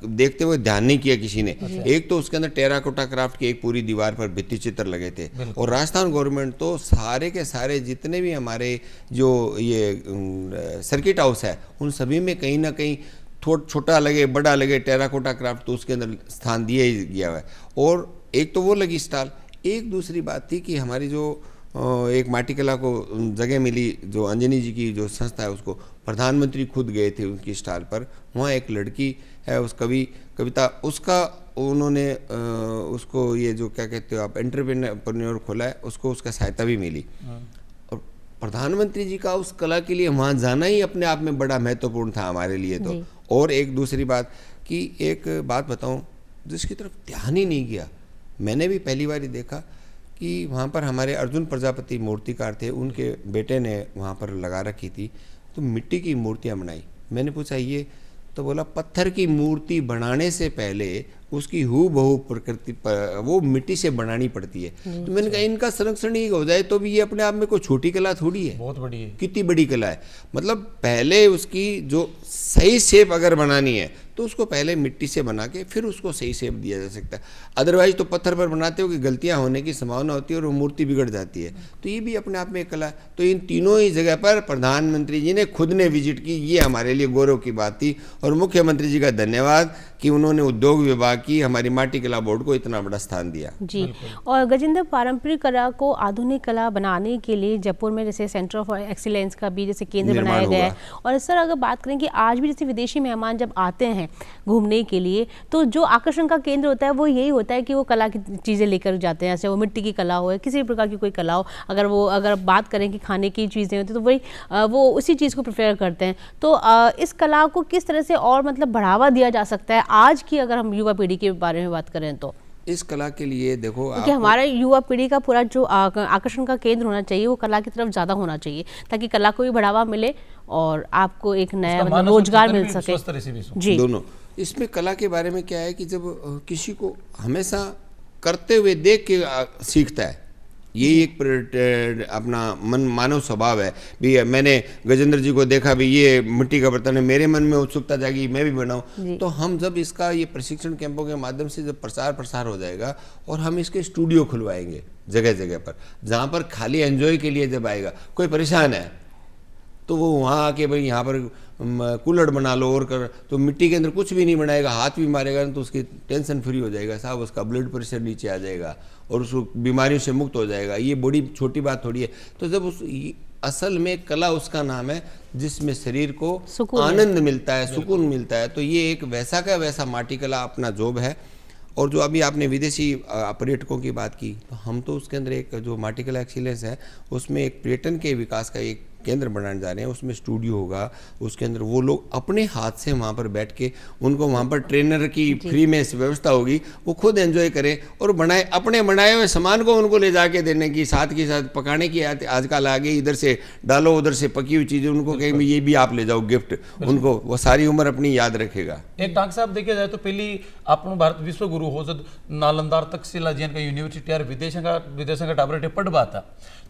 देखते हुए ध्यान नहीं किया किसी ने। एक तो उसके अंदर टेराकोटा क्राफ्ट की एक पूरी दीवार पर भित्ति चित्र लगे थे, और राजस्थान गवर्नमेंट तो सारे के सारे जितने भी हमारे जो ये सर्किट हाउस है उन सभी में कहीं ना कहीं छोटा लगे बड़ा लगे टेराकोटा क्राफ्ट तो उसके अंदर स्थान दिया ही गया है। और एक तो वो लगी स्टॉल, एक दूसरी बात थी कि हमारी जो एक माटी कला को जगह मिली, जो अंजनी जी की जो संस्था है, उसको प्रधानमंत्री खुद गए थे उनकी स्टॉल पर। वहाँ एक लड़की है, उस कविता, उसका उन्होंने उसको ये जो क्या कहते हो आप एंटरप्रेन्योर खोला है, उसको उसका सहायता भी मिली। और प्रधानमंत्री जी का उस कला के लिए वहाँ जाना ही अपने आप में बड़ा महत्वपूर्ण था हमारे लिए तो। और एक दूसरी बात कि एक बात बताऊँ जिसकी तरफ ध्यान ही नहीं किया, मैंने भी पहली बार ही देखा कि वहाँ पर हमारे अर्जुन प्रजापति मूर्तिकार थे, उनके बेटे ने वहाँ पर लगा रखी थी, तो मिट्टी की मूर्तियाँ बनाई। मैंने पूछा ये, तो बोला पत्थर की मूर्ति बनाने से पहले उसकी हूबहू प्रकृति पर वो मिट्टी से बनानी पड़ती है। तो मैंने कहा इनका संरक्षण ही हो जाए तो भी ये अपने आप में कोई छोटी कला थोड़ी है, बहुत बड़ी है, कितनी बड़ी कला है। मतलब पहले उसकी जो सही शेप अगर बनानी है तो उसको पहले मिट्टी से बना के फिर उसको सही शेप दिया जा सकता है। अदरवाइज तो पत्थर पर बनाते हो कि गलतियां होने की संभावना होती है और वो मूर्ति बिगड़ जाती है। तो ये भी अपने आप में एक कला है। तो इन तीनों ही जगह पर प्रधानमंत्री जी ने खुद ने विजिट की, ये हमारे लिए गौरव की बात थी। और मुख्यमंत्री जी का धन्यवाद कि उन्होंने उद्योग विभाग की हमारी माटी कला बोर्ड को इतना बड़ा स्थान दिया। जी। और गजेंद्र, पारंपरिक कला को आधुनिक कला बनाने के लिए जयपुर में जैसे सेंटर ऑफ एक्सीलेंस का भी जैसे केंद्र बनाया गया है। और सर अगर बात करें कि आज भी जैसे विदेशी मेहमान जब आते हैं घूमने के लिए, तो जो आकर्षण का केंद्र होता है वो यही होता है कि वो कला की चीज़ें लेकर जाते हैं, जैसे वो मिट्टी की कला हो या किसी प्रकार की कोई कला हो। अगर बात करें कि खाने की चीज़ें होती तो वही वो उसी चीज़ को प्रेफर करते हैं। तो इस कला को किस तरह से और मतलब बढ़ावा दिया जा सकता है आज की, अगर हम युवा पीढ़ी के बारे में बात करें तो? इस कला के लिए देखो, क्योंकि हमारे युवा पीढ़ी का पूरा जो आकर्षण का केंद्र होना चाहिए वो कला की तरफ ज़्यादा होना चाहिए, ताकि कला को भी बढ़ावा मिले और आपको एक नया मतलब रोजगार मिल सके। जी, दोनों। इसमें कला के बारे में क्या है कि जब किसी को हमेशा करते हुए देख के सीखता है, यही एक अपना मानव स्वभाव है। भी मैंने गजेंद्र जी को देखा, भी ये मिट्टी का बर्तन है, मेरे मन में उत्सुकता जागी मैं भी बनाऊं। तो हम जब इसका ये प्रशिक्षण कैंपों के माध्यम से जब प्रसार हो जाएगा और हम इसके स्टूडियो खुलवाएंगे जगह जगह पर, जहाँ पर खाली एंजॉय के लिए जब आएगा कोई परेशान है तो वो वहाँ आके भाई यहाँ पर कुल्हड़ बना लो और कर, तो मिट्टी के अंदर कुछ भी नहीं बनाएगा, हाथ भी मारेगा तो उसकी टेंशन फ्री हो जाएगा साहब, उसका ब्लड प्रेशर नीचे आ जाएगा और उसको बीमारियों से मुक्त हो जाएगा। ये बड़ी छोटी बात थोड़ी है। तो जब उस असल में कला उसका नाम है जिसमें शरीर को आनंद मिलता है, सुकून मिलता है। तो ये एक वैसा का वैसा माटी कला अपना जॉब है। और जो अभी आपने विदेशी पर्यटकों की बात की, तो हम तो उसके अंदर एक जो माटी कला एक्सीलेंस है उसमें एक पर्यटन के विकास का एक केंद्र बनाने जा रहे हैं। उसमें स्टूडियो होगा, उसके अंदर वो लोग अपने हाथ से वहाँ पर बैठ के, उनको वहाँ पर ट्रेनर की फ्री में व्यवस्था होगी, वो खुद एंजॉय करें और बनाए अपने बनाए हुए सामान को उनको ले जाके देने की, साथ के साथ पकाने की आजकल आ गई, इधर से डालो उधर से पकी हुई चीज़ें उनको कहेंगे ये भी आप ले जाओ गिफ्ट, उनको वो सारी उम्र अपनी याद रखेगा। एक डाक साहब देखा जाए तो पहली આપણું ભારત વિશ્વગુરુ हो जब नालंदा तक्षशिला जी का यूनिवर्सिटी यार विदेशों का टाबर पढ़वा था।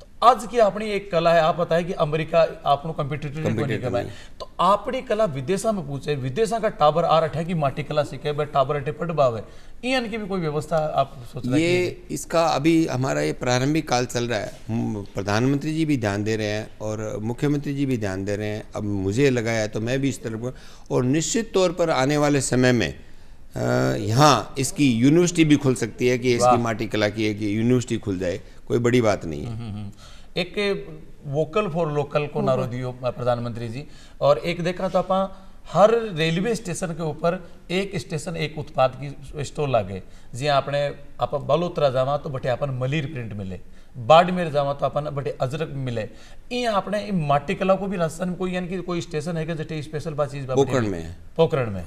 तो आज की अपनी एक कला है, आप बताए कि अमेरिका आपको कंपिटिटिव नहीं करवाए, तो अपनी कला विदेशा में पूछे, विदेशा का टाबर आ रहा है कि माटी कला सीखे टाबर अटे पढ़वावे, इन की भी कोई व्यवस्था आप सोच रहे हैं? ये इसका अभी हमारा ये प्रारंभिक काल चल रहा है। प्रधानमंत्री जी भी ध्यान दे रहे हैं और मुख्यमंत्री जी भी ध्यान दे रहे हैं। अब मुझे लगा है तो मैं भी इस तरफ, और निश्चित तौर पर आने वाले समय में यहाँ इसकी यूनिवर्सिटी भी खुल सकती है कि इसकी माटी कला की एक यूनिवर्सिटी खुल जाए, कोई बड़ी बात नहीं है। एक वोकल फॉर लोकल को नारो दियो प्रधानमंत्री जी, और एक देखा तो आप हर रेलवे स्टेशन के ऊपर एक स्टेशन एक उत्पाद की स्टॉल लागे। जी आपने आप बालोतरा जावा तो बटे अपन मलीर प्रिंट मिले, बाड़मेर जावा तो अपन बटे अजरक मिले। ये आपने माटी कला को भी राजस्थान में कोई यानी कि कोई स्टेशन है कि स्पेशल बात चीज पोखरण में है। पोखरण में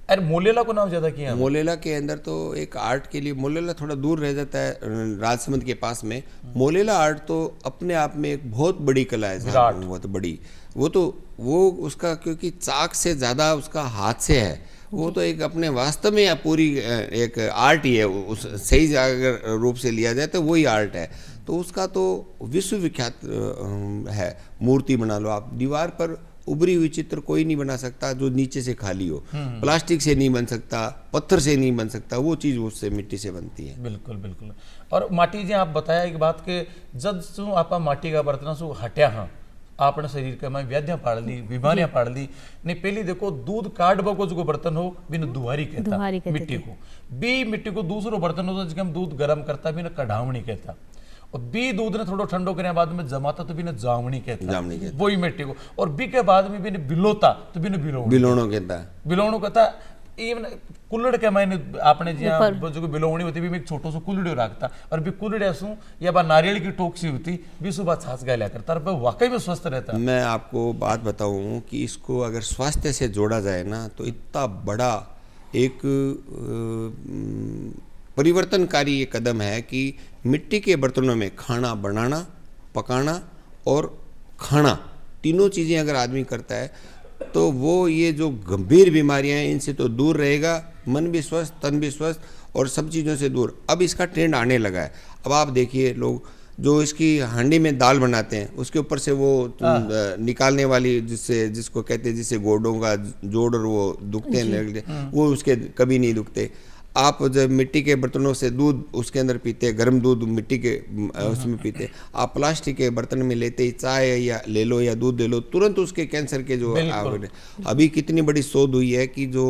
अरे मोलेला को नाम ज्यादा किया। मोलेला के अंदर तो एक आर्ट के लिए, मोलेला थोड़ा दूर रह जाता है राजसमंद के पास में। मोलेला आर्ट तो अपने आप में एक बहुत बड़ी कला है, बहुत बड़ी। वो उसका क्योंकि चाक से ज्यादा उसका हाथ से है, वो तो एक अपने वास्तव में पूरी एक आर्ट ही है। उस सही अगर रूप से लिया जाए तो वही आर्ट है। तो उसका तो विश्वविख्यात है। मूर्ति बना लो आप, दीवार पर उभरी हुई चित्र कोई नहीं बना सकता जो नीचे से खाली हो, प्लास्टिक से नहीं बन सकता, पत्थर से नहीं बन सकता, वो चीज़ उससे मिट्टी से बनती है। बिल्कुल बिल्कुल। और माटी जी आप बताया एक बात के जब सु आप माटी का बर्तन सु हट्या हाँ आपने शरीर के में व्याधियां पाड़ ली, बीमारियां पाड़ ली। नहीं पहली देखो दूध काट बको जो बर्तन हो बिन दुहारी कहता मिट्टी को, बी मिट्टी को दूसरो बर्तन हो जिसके हम दूध गर्म करता बिन कढ़ावनी कहता, और बी दूध ने थोड़ा ठंडो करने बाद में जमाता तो बिना जामनी कहता वही मिट्टी को, और बी के बाद में बिना बिलोता तो बिना बिलोणो कहता। इवन कुल्लड़ के मैंने आपने जो बिलोवनी होती भी एक छोटो सो कुल्लड़ियो रखता, और भी कुल्लड़िया सू या बा नारियल की टोकसी होती भी सुबह छाछ गाया करता, और वाकई में स्वस्थ रहता। मैं आपको बात बताऊं कि इसको अगर स्वास्थ्य से जोड़ा जाए ना तो इतना बड़ा एक परिवर्तनकारी ये कदम है कि मिट्टी के बर्तनों में खाना बनाना, पकाना और खाना, तीनों चीज़ें अगर आदमी करता है तो वो ये जो गंभीर बीमारियां हैं इनसे तो दूर रहेगा, मन भी स्वस्थ, तन भी स्वस्थ और सब चीज़ों से दूर। अब इसका ट्रेंड आने लगा है। अब आप देखिए लोग जो इसकी हांडी में दाल बनाते हैं उसके ऊपर से वो निकालने वाली जिसको कहते हैं जिससे गोडों का जोड़ और वो दुखते हैं, वो उसके कभी नहीं दुखते। आप जब मिट्टी के बर्तनों से दूध उसके अंदर पीते, गर्म दूध मिट्टी के उसमें पीते, आप प्लास्टिक के बर्तन में लेते ही चाय या ले लो या दूध ले लो, तुरंत उसके कैंसर के जो अभी कितनी बड़ी शोध हुई है कि जो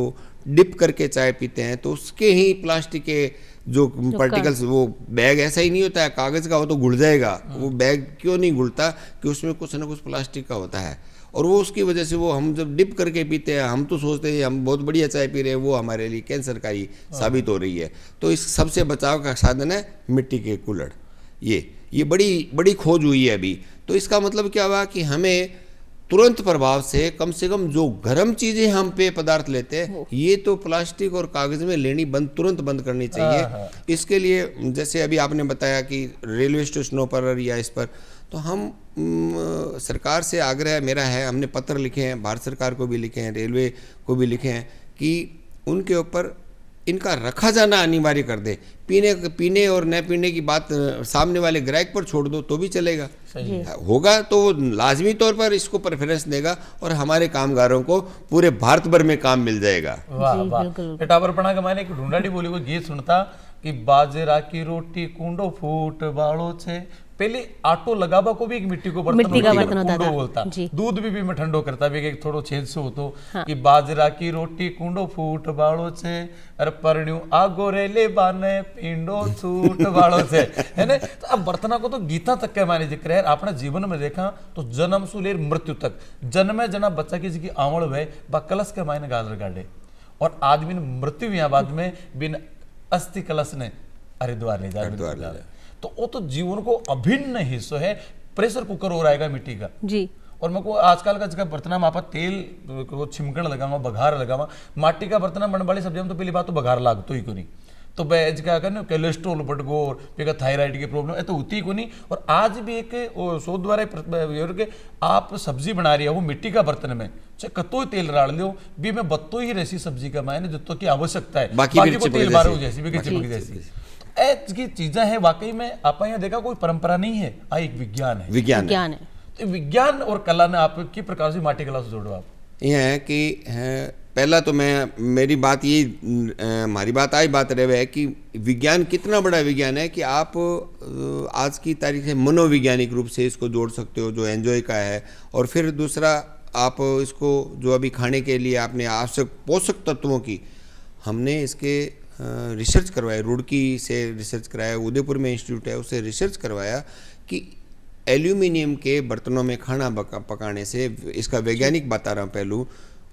डिप करके चाय पीते हैं तो उसके ही प्लास्टिक के जो पार्टिकल्स, वो बैग ऐसा ही नहीं होता है कागज़ का, वो तो घुल जाएगा। वो बैग क्यों नहीं घुलता कि उसमें कुछ ना कुछ प्लास्टिक का होता है, और वो उसकी वजह से वो हम जब डिप करके पीते हैं हम तो सोचते हैं हम बहुत बढ़िया चाय पी रहे हैं, वो हमारे लिए कैंसरकारी साबित हो रही है। तो इस सबसे बचाव का साधन है मिट्टी के कुल्हड़। ये बड़ी बड़ी खोज हुई है अभी। तो इसका मतलब क्या हुआ कि हमें तुरंत प्रभाव से कम जो गर्म चीजें हम पेय पदार्थ लेते हैं ये तो प्लास्टिक और कागज में लेनी तुरंत बंद करनी चाहिए। इसके लिए जैसे अभी आपने बताया कि रेलवे स्टेशनों पर या इस पर, तो हम सरकार से आग्रह मेरा है, हमने पत्र लिखे हैं, भारत सरकार को भी लिखे हैं, रेलवे को भी लिखे हैं कि उनके ऊपर इनका रखा जाना अनिवार्य कर दे। पीने और न पीने की बात सामने वाले ग्राहक पर छोड़ दो तो भी चलेगा, होगा तो वो लाजमी तौर पर इसको प्रेफरेंस देगा और हमारे कामगारों को पूरे भारत भर में काम मिल जाएगा। वाह वाह। टावरपणा का मैंने एक ढूंढाड़ी बोली को गीत सुनता कि बाजरा की रोटी कूंडो फूट बाड़ो छे। पहले आटो लगाबा को भी एक मिट्टी का बर्तन होता बोलता, दूध भी मैं ठंडो करता भी एक थोड़ो छेद से होतो कि बाजरा की रोटी कूंडो फूट बाड़ो छे अरे परण्यू आगो रेले बाने पिंडो छूट बाड़ो छे, है ना। तो अब बर्तना को तो गीता तक के माने जिक्र है। अपने जीवन में देखा तो जन्म से लेकर मृत्यु तक जन्मे जना बच्चा की जिसकी आंवड़ है बा कलश के मायने गाजर गाड़े, और आदमी ने मृत्यु यहाँ बाद में बिन अस्थि कलश ने हरिद्वार ले जा। तो वो तो जीवन को अभिन्न हिस्सा है। प्रेशर कुकर हो रहेगा मिट्टी का जी। और मैं को आजकल का जगह बर्तन में आप तेल को छिमकण लगावा बघार लगावा, माटी का बर्तन बनने वाली सब्जी में तो पहली बात तो बघार लागतो ही को नहीं, तो बेज क्या करना कोलेस्ट्रोल बढ़ गो, फिर थायराइड की प्रॉब्लम है तो होती को नहीं। और आज भी एक शोध द्वारा आप सब्जी बना रही है वो मिट्टी का बर्तन में चाहे कतो तेल राड़ लो भी मैं बत्तो ही रहसी सब्जी का मायने जितो की आवश्यकता है, बाकी को तेल बारो जैसी भी चिपक जैसी की चीजें हैं। वाकई में आप यहाँ देखा कोई परंपरा नहीं है, एक विज्ञान है। विज्ञान है। तो विज्ञान और कला ने आप किस प्रकार से माटी कला से जोड़ो? आप ये है कि पहला तो मेरी बात ये हमारी बात आई बात रहे है कि विज्ञान कितना बड़ा विज्ञान है कि आप आज की तारीख से मनोवैज्ञानिक रूप से इसको जोड़ सकते हो जो एंजॉय का है। और फिर दूसरा आप इसको जो अभी खाने के लिए आपने आवश्यक पोषक तत्वों की हमने इसके रिसर्च करवाया, रुड़की से रिसर्च कराया, उदयपुर में इंस्टीट्यूट है उससे रिसर्च करवाया कि एल्यूमिनियम के बर्तनों में खाना पकाने से इसका वैज्ञानिक बता रहा हूँ पहलू,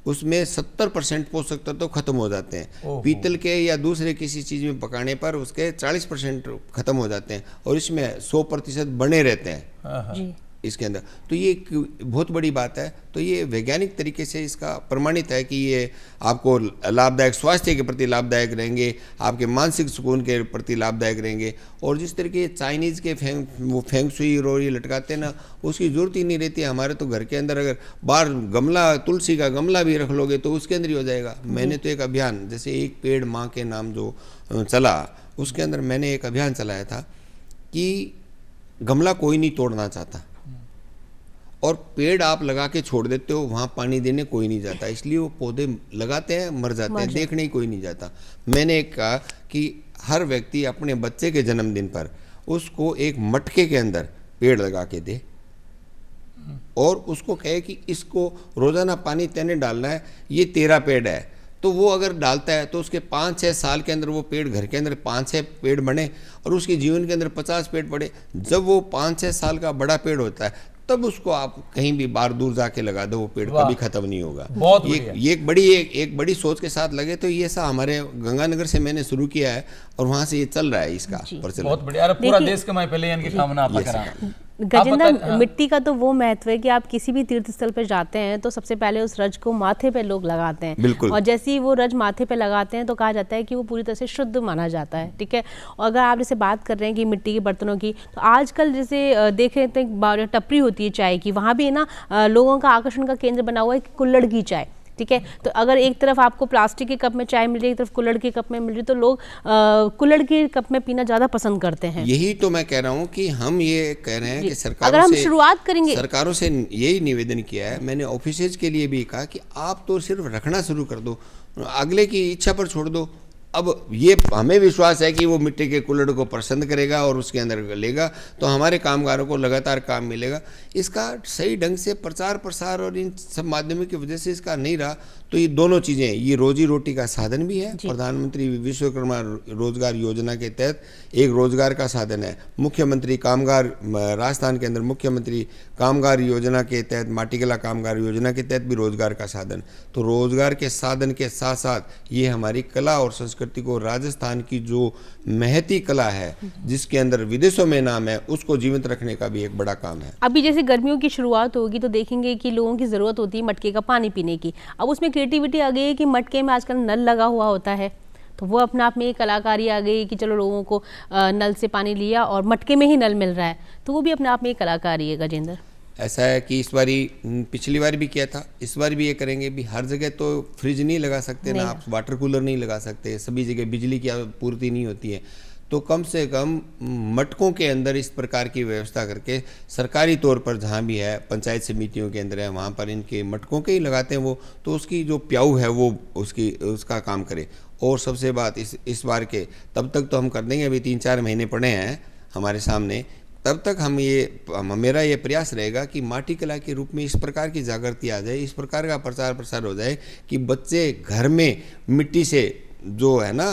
उसमें 70% पोषक तत्व खत्म हो जाते हैं। पीतल के या दूसरे किसी चीज़ में पकाने पर उसके 40% खत्म हो जाते हैं और इसमें 100% बने रहते हैं इसके अंदर। तो ये बहुत बड़ी बात है। तो ये वैज्ञानिक तरीके से इसका प्रमाणित है कि ये आपको लाभदायक, स्वास्थ्य के प्रति लाभदायक रहेंगे, आपके मानसिक सुकून के प्रति लाभदायक रहेंगे। और जिस तरीके चाइनीज़ के वो फेंग सुई रोरी लटकाते हैं ना, उसकी ज़रूरत ही नहीं रहती। हमारे तो घर के अंदर अगर बाहर गमला, तुलसी का गमला भी रख लोगे तो उसके अंदर ही हो जाएगा। मैंने तो एक अभियान जैसे एक पेड़ माँ के नाम जो चला, उसके अंदर मैंने एक अभियान चलाया था कि गमला कोई नहीं तोड़ना चाहता और पेड़ आप लगा के छोड़ देते हो, वहाँ पानी देने कोई नहीं जाता, इसलिए वो पौधे लगाते हैं मर जाते हैं, देखने ही कोई नहीं जाता। मैंने एक कहा कि हर व्यक्ति अपने बच्चे के जन्मदिन पर उसको एक मटके के अंदर पेड़ लगा के दे और उसको कहे कि इसको रोज़ाना पानी तेने डालना है, ये तेरा पेड़ है। तो वो अगर डालता है तो उसके 5-6 साल के अंदर वो पेड़ घर के अंदर 5-6 पेड़ बने और उसके जीवन के अंदर 50 पेड़ पड़े। जब वो 5-6 साल का बड़ा पेड़ होता है तब उसको आप कहीं भी बाहर दूर जाके लगा दो, वो पेड़ कभी खत्म नहीं होगा। ये एक बड़ी सोच के साथ लगे। तो ये सब हमारे गंगानगर से मैंने शुरू किया है और वहाँ से ये चल रहा है इसका प्रचलन। बहुत बढ़िया। पूरा देश का मैं पहले इनकी कामना आपका करा। गजेंद्र, मिट्टी का तो वो महत्व है कि आप किसी भी तीर्थ स्थल पर जाते हैं तो सबसे पहले उस रज को माथे पे लोग लगाते हैं। बिल्कुल। और जैसे ही वो रज माथे पे लगाते हैं तो कहा जाता है कि वो पूरी तरह से शुद्ध माना जाता है। ठीक है। और अगर आप जैसे बात कर रहे हैं कि मिट्टी के बर्तनों की, तो आजकल जैसे देख रहे थे टपरी होती है चाय की, वहाँ भी ना लोगों का आकर्षण का केंद्र बना हुआ है कुल्हड़ की चाय। ठीक है। तो अगर एक तरफ आपको प्लास्टिक के कप में चाय मिल रही है, एक तरफ कुल्हड़ के कप में मिल रही है, तो लोग कुल्हड़ के कप में पीना ज़्यादा पसंद करते हैं। यही तो मैं कह रहा हूँ कि हम ये कह रहे हैं कि सरकारों अगर हम शुरुआत करेंगे, सरकारों से यही निवेदन किया है। मैंने ऑफिसेज के लिए भी कहा कि आप तो सिर्फ रखना शुरू कर दो, अगले की इच्छा पर छोड़ दो। अब ये हमें विश्वास है कि वो मिट्टी के कुल्हड़ को पसंद करेगा और उसके अंदर लेगा, तो हमारे कामगारों को लगातार काम मिलेगा। इसका सही ढंग से प्रचार प्रसार और इन सब माध्यमों की वजह से इसका नहीं रहा, तो ये दोनों चीज़ें, ये रोजी रोटी का साधन भी है, प्रधानमंत्री विश्वकर्मा रोजगार योजना के तहत एक रोजगार का साधन है, मुख्यमंत्री कामगार राजस्थान के अंदर मुख्यमंत्री कामगार योजना के तहत, माटीकला कामगार योजना के तहत भी रोजगार का साधन। तो रोजगार के साधन के साथ साथ ये हमारी कला और संस्कृति को, राजस्थान की जो महती कला है जिसके अंदर विदेशों में नाम है, उसको जीवित रखने का भी एक बड़ा काम है। अभी जैसे गर्मियों की शुरुआत होगी तो देखेंगे कि लोगों की ज़रूरत होती है मटके का पानी पीने की। अब उसमें क्रिएटिविटी आ गई है कि मटके में आजकल नल लगा हुआ होता है, तो वो अपने आप में एक कलाकारी आ गई कि चलो लोगों को नल से पानी लिया और मटके में ही नल मिल रहा है, तो वो भी अपने आप में एक कलाकारी है। गजेंद्र, ऐसा है कि इस बारी, पिछली बार भी किया था, इस बार भी ये करेंगे भी। हर जगह तो फ्रिज नहीं लगा सकते ना, आप वाटर कूलर नहीं लगा सकते, सभी जगह बिजली की आपूर्ति नहीं होती है, तो कम से कम मटकों के अंदर इस प्रकार की व्यवस्था करके सरकारी तौर पर जहाँ भी है, पंचायत समितियों के अंदर है, वहाँ पर इनके मटकों के ही लगाते हैं वो, तो उसकी जो प्याऊ है वो उसका काम करे। और सबसे बात इस बार के, तब तक तो हम कर देंगे, अभी 3-4 महीने पड़े हैं हमारे सामने, तब तक मेरा ये प्रयास रहेगा कि माटी कला के रूप में इस प्रकार की जागृति आ जाए, इस प्रकार का प्रचार प्रसार हो जाए कि बच्चे घर में मिट्टी से जो है ना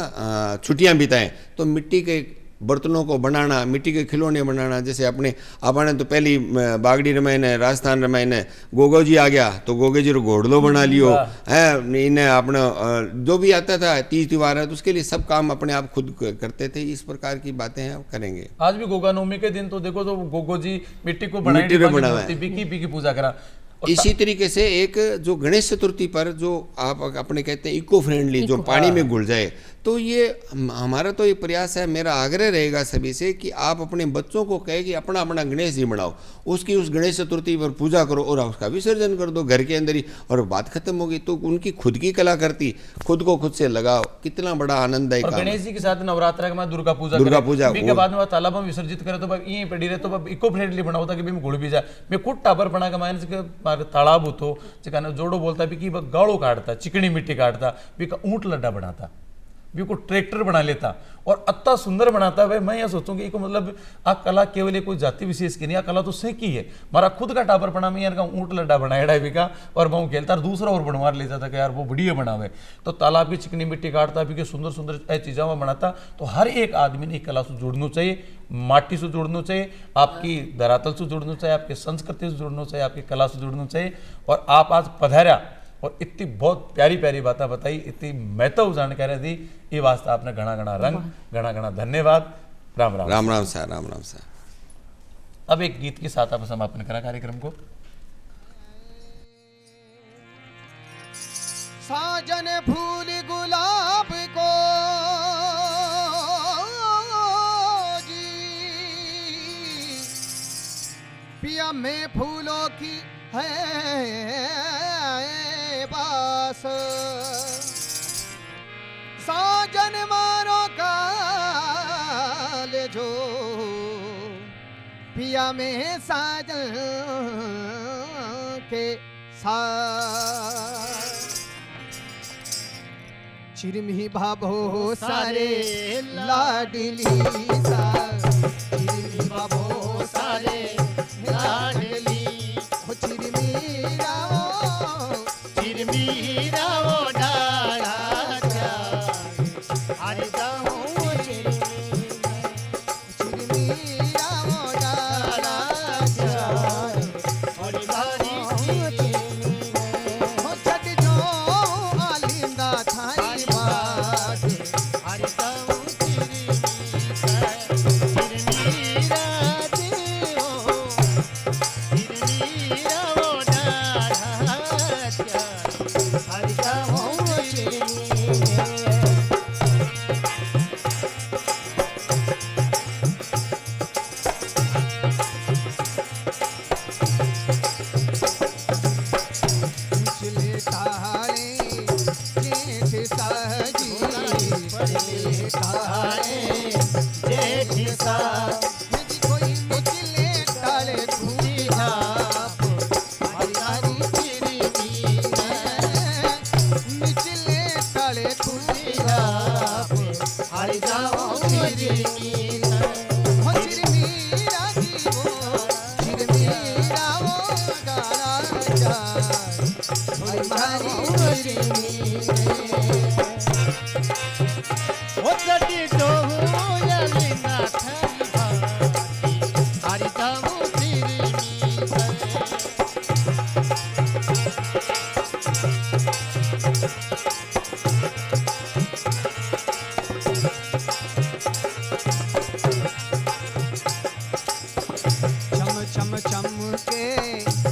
छुट्टियां बिताएं, तो मिट्टी के बर्तनों को बनाना, मिट्टी के खिलौने बनाना, जैसे अपने तो पहली बागड़ी रामायण है, राजस्थान रामायण है, गोगो जी आ गया तो गोगे जी घोड़लो बना लियो है, इन्हें अपना जो भी आता था, तीज त्योहार है तो उसके लिए सब काम अपने आप खुद करते थे। इस प्रकार की बातें हैं करेंगे। आज भी गोगा नवमी के दिन तो देखो तो गोगो जी मिट्टी को बनाई पूजा करा। इसी तरीके से एक जो गणेश चतुर्थी पर जो आप अपने कहते हैं इको फ्रेंडली, जो पानी में घुल जाए, तो ये हमारा तो ये प्रयास है, मेरा आग्रह रहेगा सभी से कि आप अपने बच्चों को कहे कि अपना अपना गणेश जी बनाओ, उसकी उस गणेश चतुर्थी पर पूजा करो और उसका विसर्जन कर दो घर के अंदर ही, और बात खत्म होगी। तो उनकी खुद की कला करती, खुद को खुद से लगाओ, कितना बड़ा आनंददायी काम। गणेश जी के साथ नवरात्र के बाद दुर्गा पूजा के बाद में तालाब में विसर्जित करे तो यहीं पड़ी रहे, तो इको फ्रेंडली बनाओ ताकि घुड़ भी जाए। मैं खुद टाबर बना के मायने तालाब होतो जोड़ो बोलता भी कि गाड़ो काटता, चिकनी मिट्टी काटता, भी का ऊंट लड्डा बनाता, भी को ट्रैक्टर बना लेता और अत्ता सुंदर बनाता। भाई मैं यह सोचूं कि मतलब आ कला केवल कोई जाति विशेष की नहीं, आ कला तो सही की है। मारा खुद का टापर बना में यार का ऊंट लड्डा बनाया भी का, और मैं खेलता और दूसरा और बनवार ले जाता कि यार वो बढ़िया बनावे, तो तालाब की चिकनी मिट्टी काटता भी के सुंदर सुंदर चीज़ा में बनाता। तो हर एक आदमी ने कला से जुड़ना चाहिए, माटी से जुड़ना चाहिए, आपकी धरातल से जुड़ना चाहिए, आपकी संस्कृति से जुड़ना चाहिए, आपकी कला से जुड़ना चाहिए। और आप आज पधारा और इतनी बहुत प्यारी प्यारी बातें बताई, इतनी महत्व जानकारी दी, ये वास्ते आपने घना घना रंग, घना घना धन्यवाद। राम राम। Ram Ram sir, Ram Ram sir. अब एक गीत के साथ आप समापन करा कार्यक्रम को। साजन फूल गुलाब को जी, पिया में फूलों की है बास, साजन मारो काल जो, पिया में साजन के साथ, चिरमी भाभो सारे लाडली सा, चिरमी भाभो सारे लाडली, हो चिरमी रावो डाला चार, हरि गाँव चिरमी रावो डाला चार, हरि भारी हो छठ जो आलिंदा थारी बात, हरि गाँव चिरमी राते हो, चिरमी रावो डाला चार, हरि गाँव चिरमी। पिछले तारे जेठ साजी, पिछले तारे जेठ सा, कोई निचले ताले खूंटी झाप, हरी चिरमी निचले ताले खूंटी झाप, चिरमीरा जी वो चिरमीरा वो गाड़ा चार हमारी चिरमीरे ओ जटी डोहू यलिना थारी भाती हरि जाऊ चिरमीरा चम चम चम के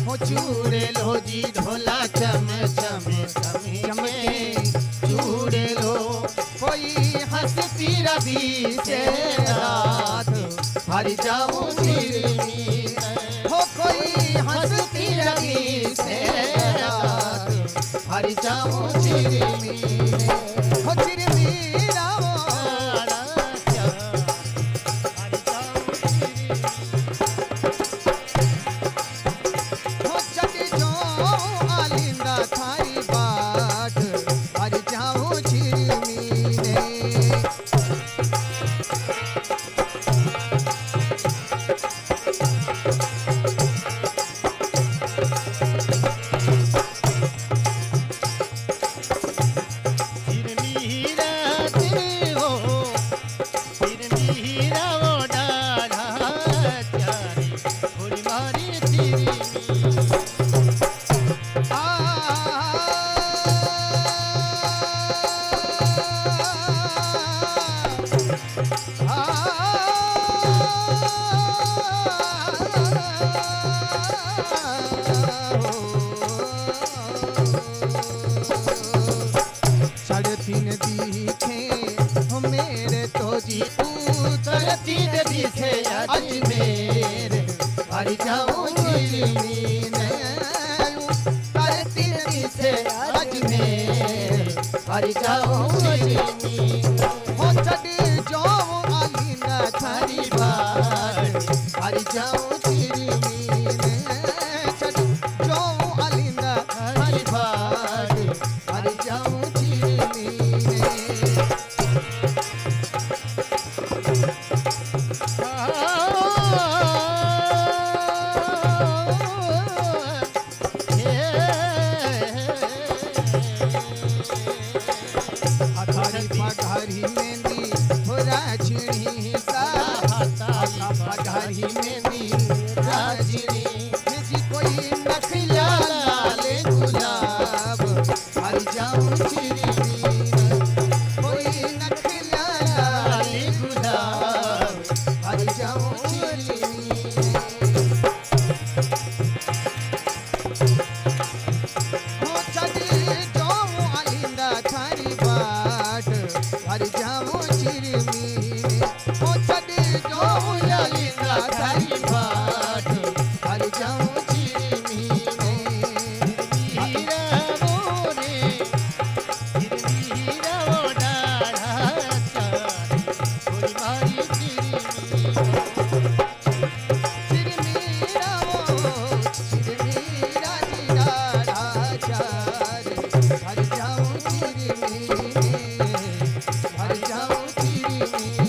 हो चूड़े लो जी ढोला चम चम चमके चूड़े लो कोई हंसती रवि से रात हरि जाऊं चिरमीरे हो कोई हंसती रवि से रात हरि जाऊं चिरमीरे हो चिरमीरा वो हो चटी जो आलिंदा थारी बाट हरि जाऊं चिरमीरे चिरमीरा तेरे हो चिरमीरा वो डाढ़ा चारी थोड़ी मारी चिरमीरा साढ़े तीन दिखे हो मेरे तो जी उतर तीन दिखे आज मेरे हरि जाऊं चिरमीरे साढ़े तीन दिखे आज मेरे हरि जाऊं चिरमीरे हो चढ़ी जाऊं आलिंदा थारी बात हरि जाऊं चिरमीरे चढ़ी जाऊं आलिंदा थारी बात हरि जाऊं चिरमीरे अधारी पघारी मेहंदी हो राजनी सा पघारी मेहंदी राजनी जी कोई नखिया लाले गुलाब हरि जाऊं चिरमीरे कोई नखिया लाले गुलाब हरि जाऊं चिरमीरे हो चढ़ी जाऊं आलिंदा थारी बाट हरि जाऊं चिरमीरे हो चढ़ी जाऊं आलिंदा थारी बाट हरि जाऊं चिरमीरे हीरा मोरे चिरमीरा वो डाढ़ा चारी थोड़ी मारी चिरमीरा चिरमीरा वो चिरमीरा जी डाढ़ा चार हरि जाऊं चिरमीरे हरि जाऊं चिरमीरे